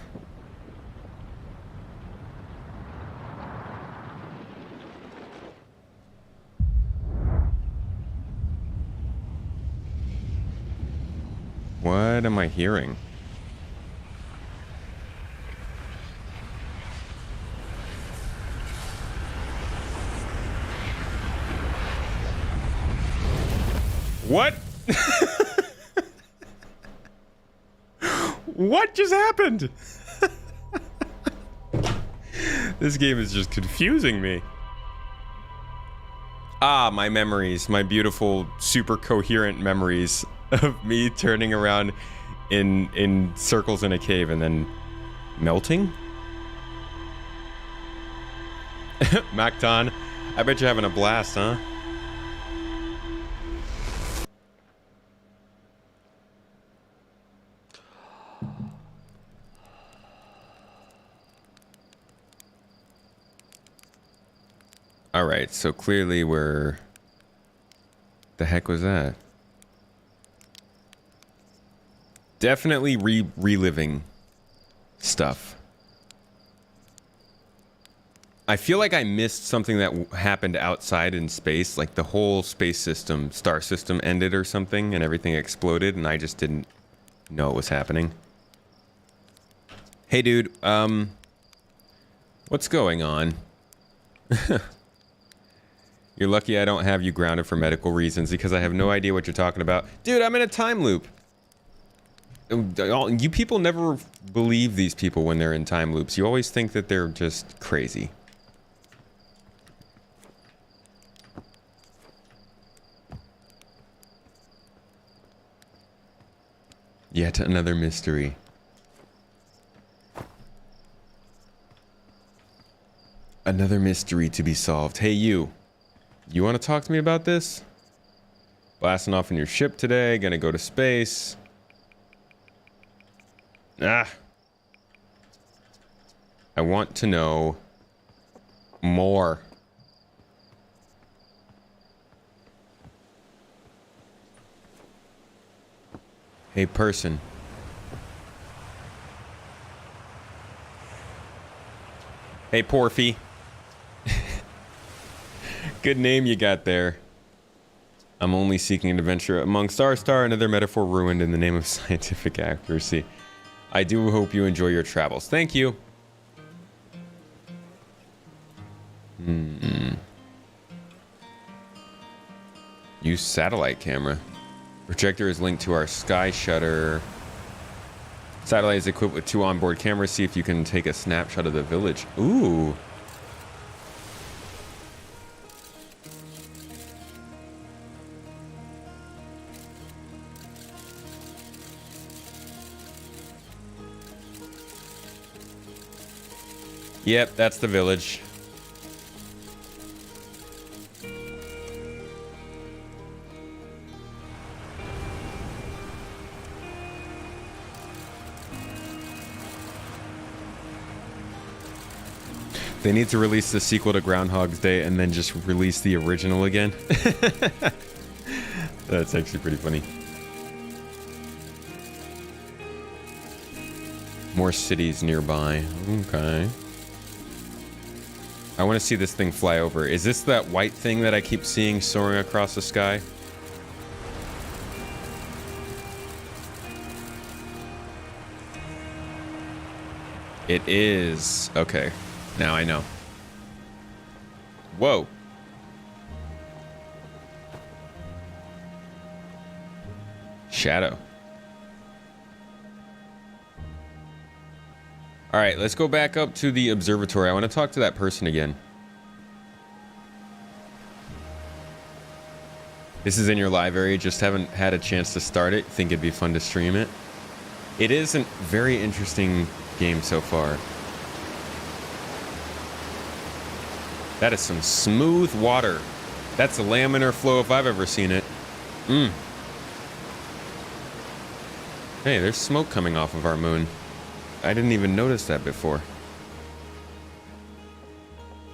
What am I hearing? What? What just happened? This game is just confusing me. Ah, my memories, my beautiful, super coherent memories of me turning around in circles in a cave and then melting. Macton, I bet you're having a blast, huh? All right, so clearly we're... The heck was that? Definitely reliving stuff. I feel like I missed something that happened outside in space, like the whole space system, star system ended or something, and everything exploded, and I just didn't know it was happening. Hey, dude, what's going on? You're lucky I don't have you grounded for medical reasons because I have no idea what you're talking about. Dude, I'm in a time loop. You people never believe these people when they're in time loops. You always think that they're just crazy. Yet another mystery. Another mystery to be solved. Hey, you. You want to talk to me about this? Blasting off in your ship today, gonna go to space. Ah. I want to know more. Hey, person. Hey, Porfy. Good name you got there. I'm only seeking an adventure among Star, another metaphor ruined in the name of scientific accuracy. I do hope you enjoy your travels. Thank you. Use satellite camera. Projector is linked to our sky shutter. Satellite is equipped with 2 onboard cameras. See if you can take a snapshot of the village. Ooh. Yep, that's the village. They need to release the sequel to Groundhog's Day and then just release the original again. That's actually pretty funny. More cities nearby. Okay. I want to see this thing fly over. Is this that white thing that I keep seeing soaring across the sky? It is. Okay. Now I know. Whoa. Shadow. All right, let's go back up to the observatory. I want to talk to that person again. This is in your live area. Just haven't had a chance to start it. Think it'd be fun to stream it. It is a very interesting game so far. That is some smooth water. That's a laminar flow if I've ever seen it. Hey, there's smoke coming off of our moon. I didn't even notice that before.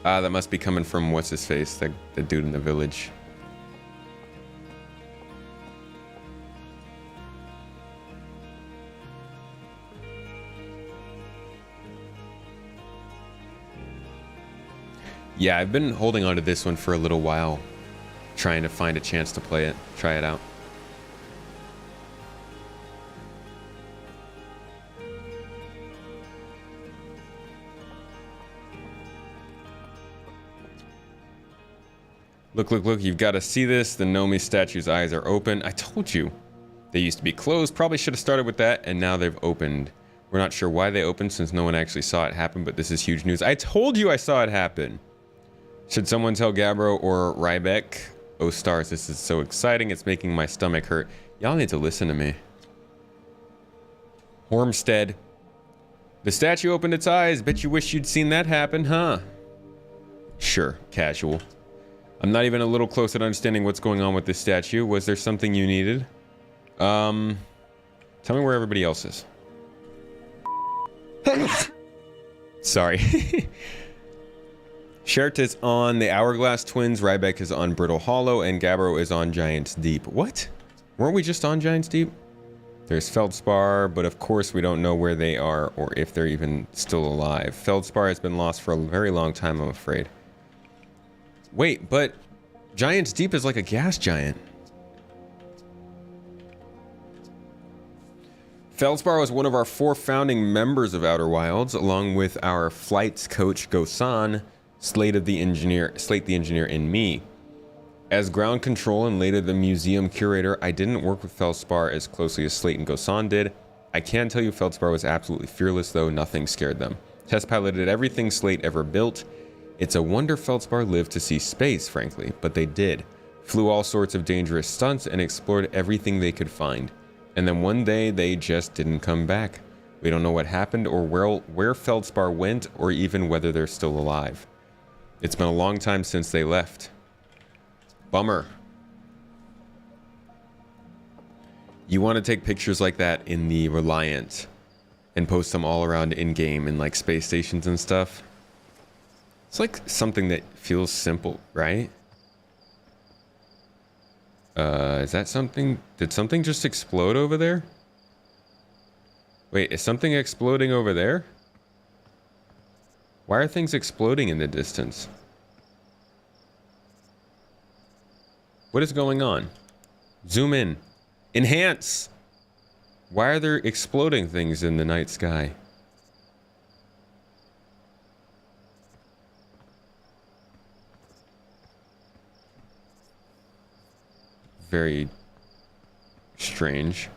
Ah, that must be coming from what's his face, the dude in the village. Yeah, I've been holding on to this one for a little while, trying to find a chance to play it, try it out. Look, look, look, you've got to see this. The Nomi statue's eyes are open. I told you. They used to be closed. Probably should have started with that, and now they've opened. We're not sure why they opened since no one actually saw it happen, but this is huge news. I told you I saw it happen. Should someone tell Gabbro or Rybeck? Oh, stars, this is so exciting. It's making my stomach hurt. Y'all need to listen to me. Hormstead. The statue opened its eyes. Bet you wish you'd seen that happen, huh? Sure, casual. I'm not even a little close at understanding what's going on with this statue. Was there something you needed? Tell me where everybody else is. Sorry. Shert is on the Hourglass Twins, Rybeck is on Brittle Hollow, and Gabbro is on Giant's Deep. What? Weren't we just on Giant's Deep? There's Feldspar, but of course we don't know where they are or if they're even still alive. Feldspar has been lost for a very long time, I'm afraid. Wait, but Giant's Deep is like a gas giant. Feldspar was one of our 4 founding members of Outer Wilds, along with our flights coach Gosan, Slate the Engineer, and me. As ground control and later the museum curator, I didn't work with Feldspar as closely as Slate and Gosan did. I can tell you Feldspar was absolutely fearless, though nothing scared them. Test piloted everything Slate ever built. It's a wonder Feldspar lived to see space, frankly, but they did. Flew all sorts of dangerous stunts and explored everything they could find. And then one day they just didn't come back. We don't know what happened or where Feldspar went or even whether they're still alive. It's been a long time since they left. Bummer. You want to take pictures like that in the Reliant and post them all around in-game in like space stations and stuff. It's like something that feels simple, right? Is that something? Did something just explode over there? Wait, is something exploding over there? Why are things exploding in the distance? What is going on? Zoom in. Enhance! Why are there exploding things in the night sky? Very strange.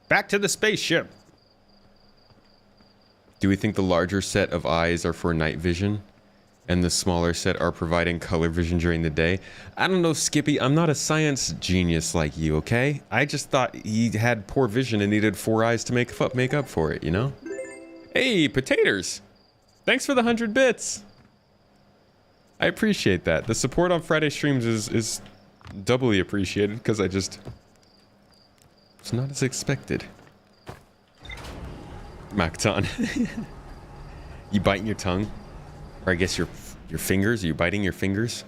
Back to the spaceship! Do we think the larger set of eyes are for night vision and the smaller set are providing color vision during the day? I don't know, Skippy. I'm not a science genius like you, okay? I just thought he had poor vision and needed 4 eyes to make up for it, you know? Hey, potatoes! Thanks for the 100 bits! I appreciate that. The support on Friday streams is doubly appreciated because it's not as expected. Macton. You biting your tongue? Or I guess your fingers? Are you biting your fingers?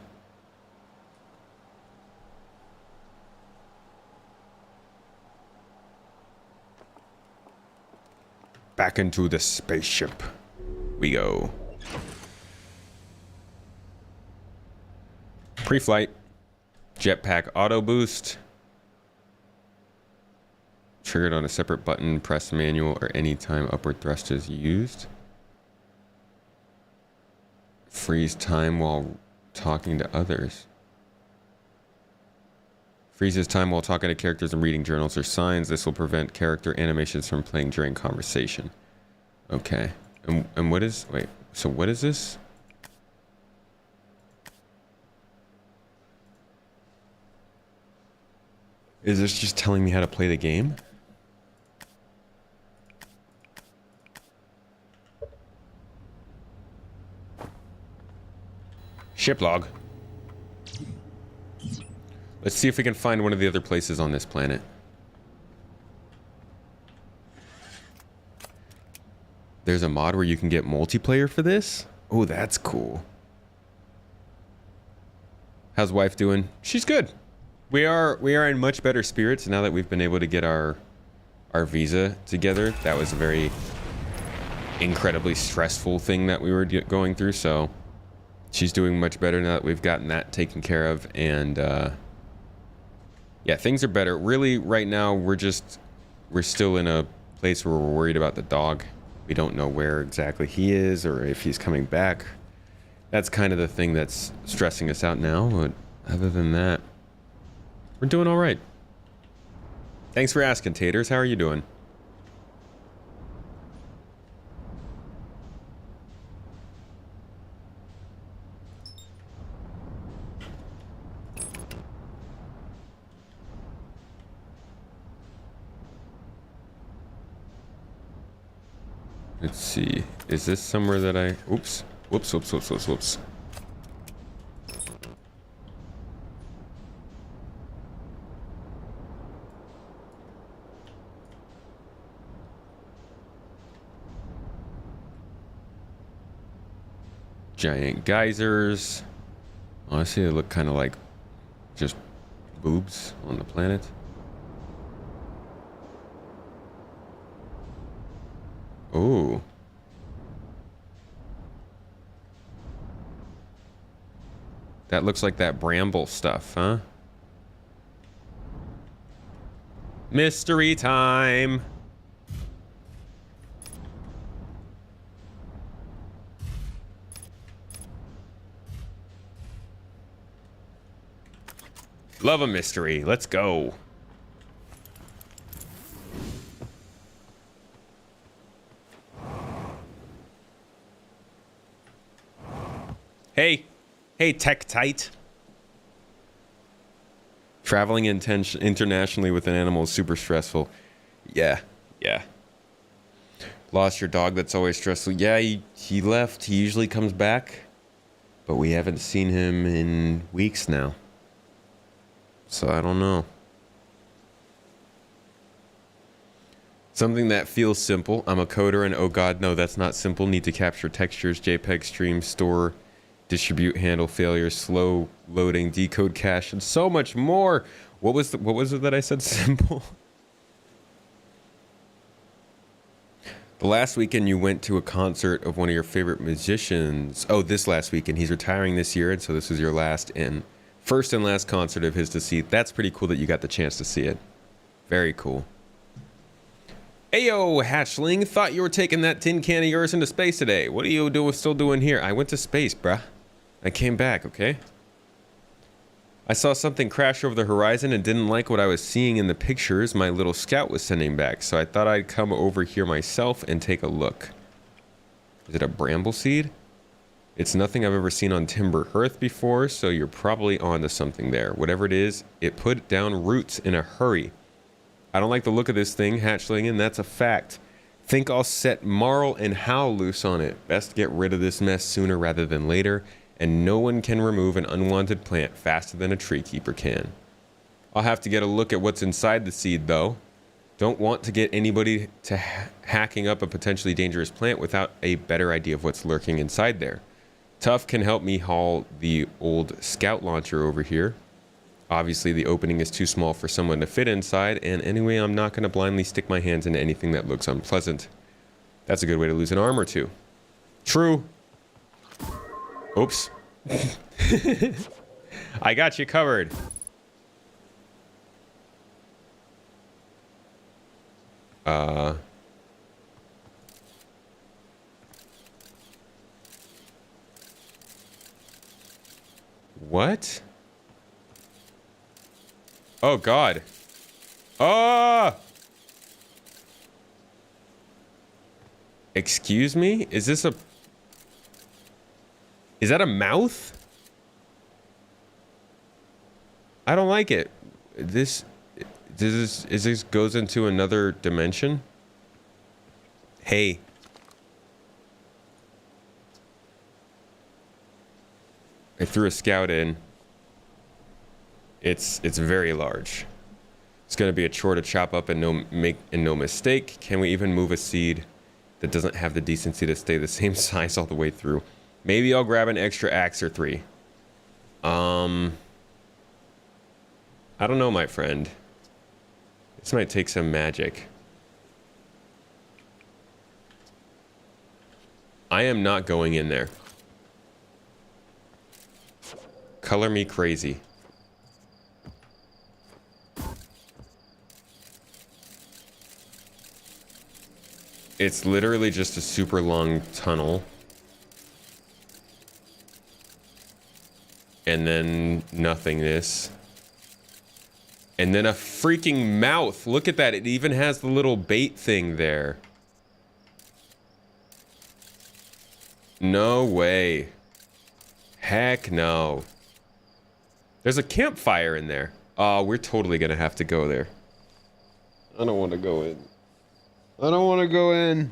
Back into the spaceship we go. Pre-flight. Jetpack auto boost. Triggered on a separate button, press manual, or anytime upward thrust is used. Freeze time while talking to others. Freezes time while talking to characters and reading journals or signs. This will prevent character animations from playing during conversation. Okay. And what is... Wait. So what is this? Is this just telling me how to play the game? Ship log. Let's see if we can find one of the other places on this planet. There's a mod where you can get multiplayer for this? Oh, that's cool. How's wife doing? She's good. We are in much better spirits now that we've been able to get our visa together. That was a very incredibly stressful thing that we were going through, so she's doing much better now that we've gotten that taken care of. And yeah, things are better. Really, right now we're still in a place where we're worried about the dog. We don't know where exactly he is or if he's coming back. That's kind of the thing that's stressing us out now, but other than that, we're doing all right. Thanks for asking, Taters. How are you doing? Let's see. Is this somewhere that I... Oops. Whoops, whoops, whoops, whoops, whoops. Giant geysers. Honestly, they look kind of like just boobs on the planet. Oh. That looks like that bramble stuff, huh? Mystery time. Love a mystery. Let's go. Hey. Hey, Tech-Tite. Traveling internationally with an animal is super stressful. Yeah. Lost your dog, that's always stressful. Yeah, he left. He usually comes back. But we haven't seen him in weeks now. So I don't know. Something that feels simple. I'm a coder and oh god, no, that's not simple. Need to capture textures, JPEG stream, store, distribute, handle failures, slow loading, decode cache, and so much more. What was it that I said simple? The last weekend you went to a concert of one of your favorite musicians. Oh, this last weekend. He's retiring this year, and so this was your first and last concert of his to see. That's pretty cool that you got the chance to see it. Very cool. Ayo, hatchling. Thought you were taking that tin can of yours into space today. What are you still doing here? I went to space, bruh. I came back, okay? I saw something crash over the horizon and didn't like what I was seeing in the pictures my little scout was sending back, so I thought I'd come over here myself and take a look. Is it a bramble seed? It's nothing I've ever seen on Timber Hearth before, so you're probably onto something there. Whatever it is, it put down roots in a hurry. I don't like the look of this thing, hatchling, and that's a fact. Think I'll set Marl and Hal loose on it. Best get rid of this mess sooner rather than later, and no one can remove an unwanted plant faster than a tree keeper can. I'll have to get a look at what's inside the seed, though. Don't want to get anybody to hacking up a potentially dangerous plant without a better idea of what's lurking inside there. Tuff can help me haul the old scout launcher over here. Obviously, the opening is too small for someone to fit inside, and anyway, I'm not going to blindly stick my hands into anything that looks unpleasant. That's a good way to lose an arm or two. True. Oops. I got you covered. What? Oh, God. Ah! Excuse me? Is this a... Is that a mouth? I don't like it. This goes into another dimension? Hey. I threw a scout in. It's very large. It's gonna be a chore to chop up and no mistake. Can we even move a seed that doesn't have the decency to stay the same size all the way through? Maybe I'll grab an extra axe or 3. I don't know, my friend. This might take some magic. I am not going in there. Color me crazy. It's literally just a super long tunnel. And then nothingness. And then a freaking mouth. Look at that. It even has the little bait thing there. No way. Heck no. There's a campfire in there. Oh, we're totally gonna have to go there. I don't want to go in. I don't want to go in.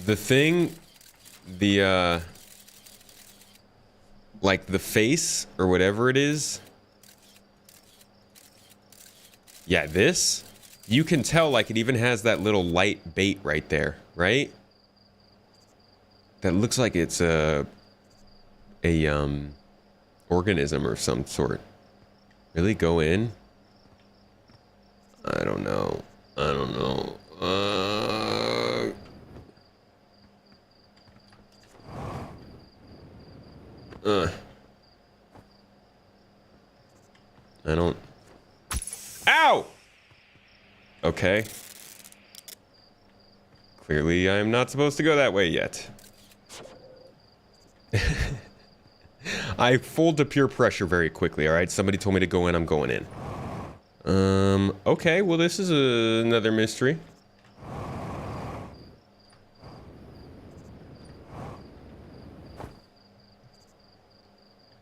The thing, like the face or whatever it is. Yeah, this, you can tell like it even has that little light bait right there, right? That looks like it's a organism or some sort. Really go in? I don't know. I don't know. I don't... Ow! Okay. Clearly, I'm not supposed to go that way yet. I fold to pure pressure very quickly, alright? Somebody told me to go in, I'm going in. Okay, well this is another mystery.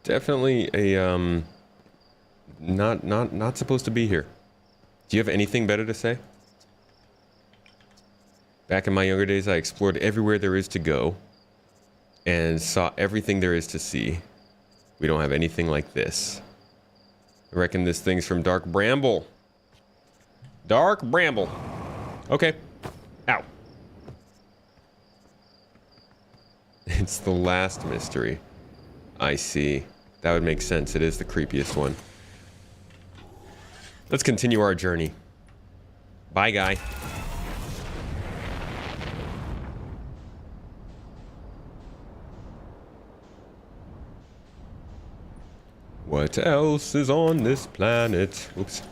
Definitely a, not supposed to be here. Do you have anything better to say? Back in my younger days, I explored everywhere there is to go and saw everything there is to see. We don't have anything like this. I reckon this thing's from Dark Bramble. Dark Bramble. Okay. Ow. It's the last mystery. I see. That would make sense. It is the creepiest one. Let's continue our journey. Bye, guy. What else is on this planet? Oops.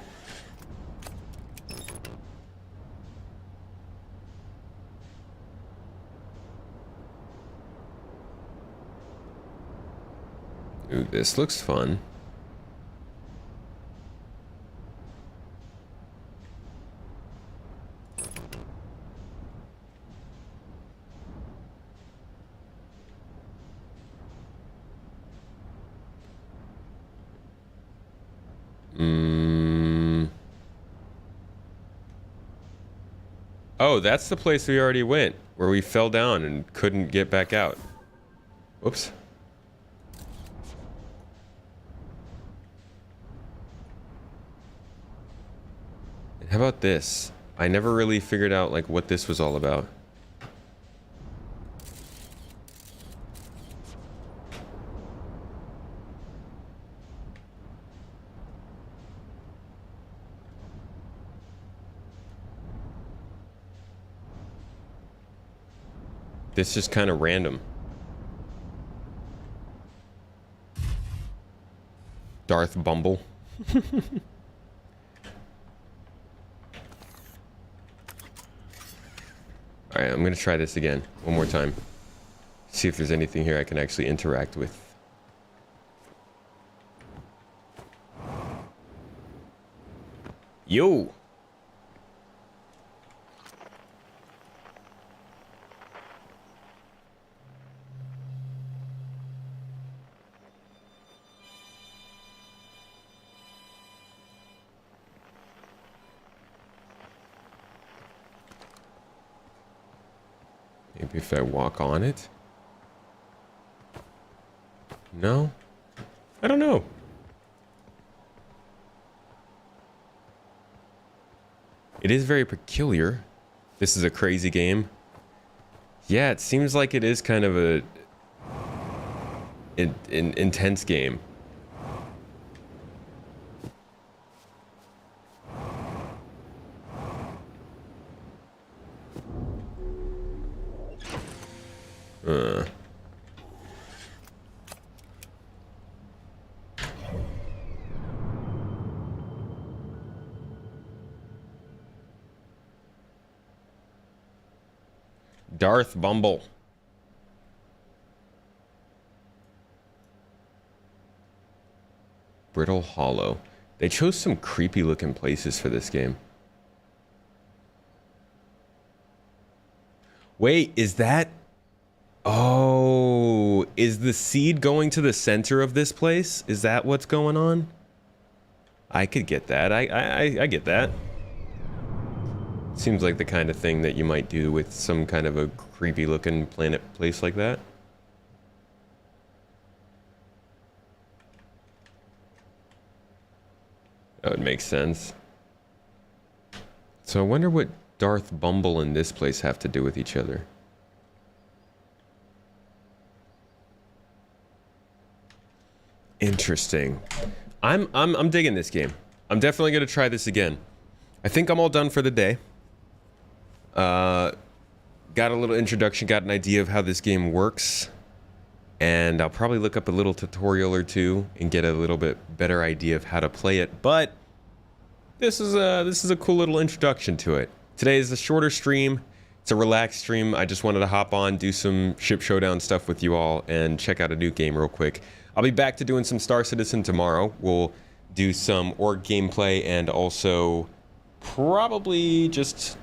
Ooh, this looks fun. Oh, that's the place we already went, where we fell down and couldn't get back out. Whoops. How about this? I never really figured out like what this was all about. This is kind of random. Darth Bumble. All right, I'm going to try this again one more time. See if there's anything here I can actually interact with. Yo! Maybe if I walk on it? No? I don't know. It is very peculiar. This is a crazy game. Yeah, it seems like it is kind of a an intense game. Darth Bumble. Brittle Hollow. They chose some creepy looking places for this game. Wait, is that... Oh, is the seed going to the center of this place? Is that what's going on? I could get that. I get that. Seems like the kind of thing that you might do with some kind of a creepy looking planet place like that. That would make sense. So I wonder what Darth Bumble and this place have to do with each other. Interesting. I'm digging this game. I'm definitely gonna try this again. I think I'm all done for the day. Got a little introduction, got an idea of how this game works, and I'll probably look up a little tutorial or two and get a little bit better idea of how to play it. But this is a cool little introduction to it. Today is a shorter stream. It's a relaxed stream. I just wanted to hop on, do some Ship Showdown stuff with you all, and check out a new game real quick. I'll be back to doing some Star Citizen tomorrow. We'll do some org gameplay and also probably just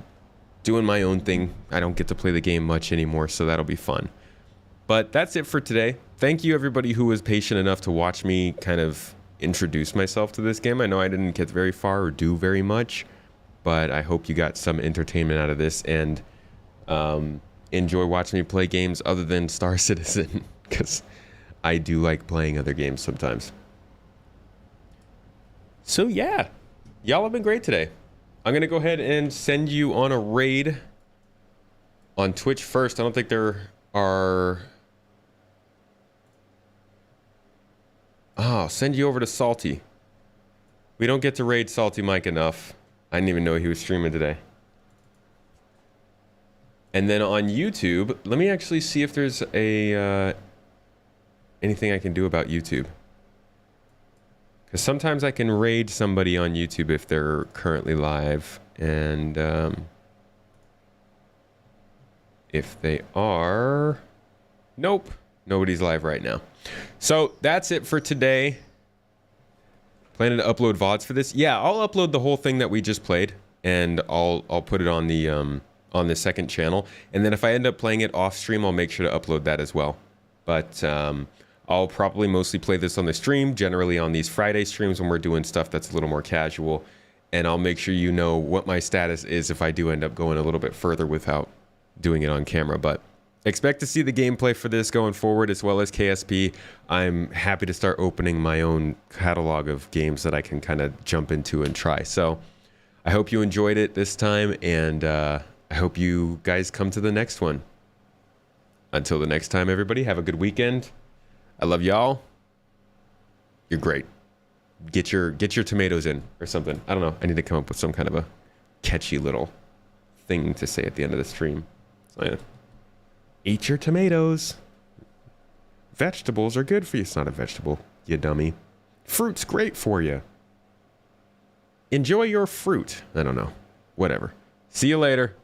doing my own thing. I don't get to play the game much anymore, so that'll be fun. But that's it for today. Thank you everybody who was patient enough to watch me kind of introduce myself to this game. I know I didn't get very far or do very much, but I hope you got some entertainment out of this and enjoy watching me play games other than Star Citizen, because I do like playing other games sometimes. So yeah, y'all have been great today. I'm going to go ahead and send you on a raid on Twitch first. I don't think there are... Oh, I'll send you over to Salty. We don't get to raid Salty Mike enough. I didn't even know he was streaming today. And then on YouTube, let me actually see if there's a anything I can do about YouTube. Because sometimes I can raid somebody on YouTube if they're currently live. And if they are... Nope. Nobody's live right now. So that's it for today. Planning to upload VODs for this? Yeah, I'll upload the whole thing that we just played. And I'll put it on the second channel. And then if I end up playing it off stream, I'll make sure to upload that as well. But... I'll probably mostly play this on the stream, generally on these Friday streams when we're doing stuff that's a little more casual. And I'll make sure you know what my status is if I do end up going a little bit further without doing it on camera. But expect to see the gameplay for this going forward, as well as KSP. I'm happy to start opening my own catalog of games that I can kind of jump into and try. So I hope you enjoyed it this time, and I hope you guys come to the next one. Until the next time, everybody, have a good weekend. I love y'all. You're great. Get your tomatoes in or something. I don't know. I need to come up with some kind of a catchy little thing to say at the end of the stream. So, yeah. Eat your tomatoes. Vegetables are good for you. It's not a vegetable, you dummy. Fruit's great for you. Enjoy your fruit. I don't know. Whatever. See you later.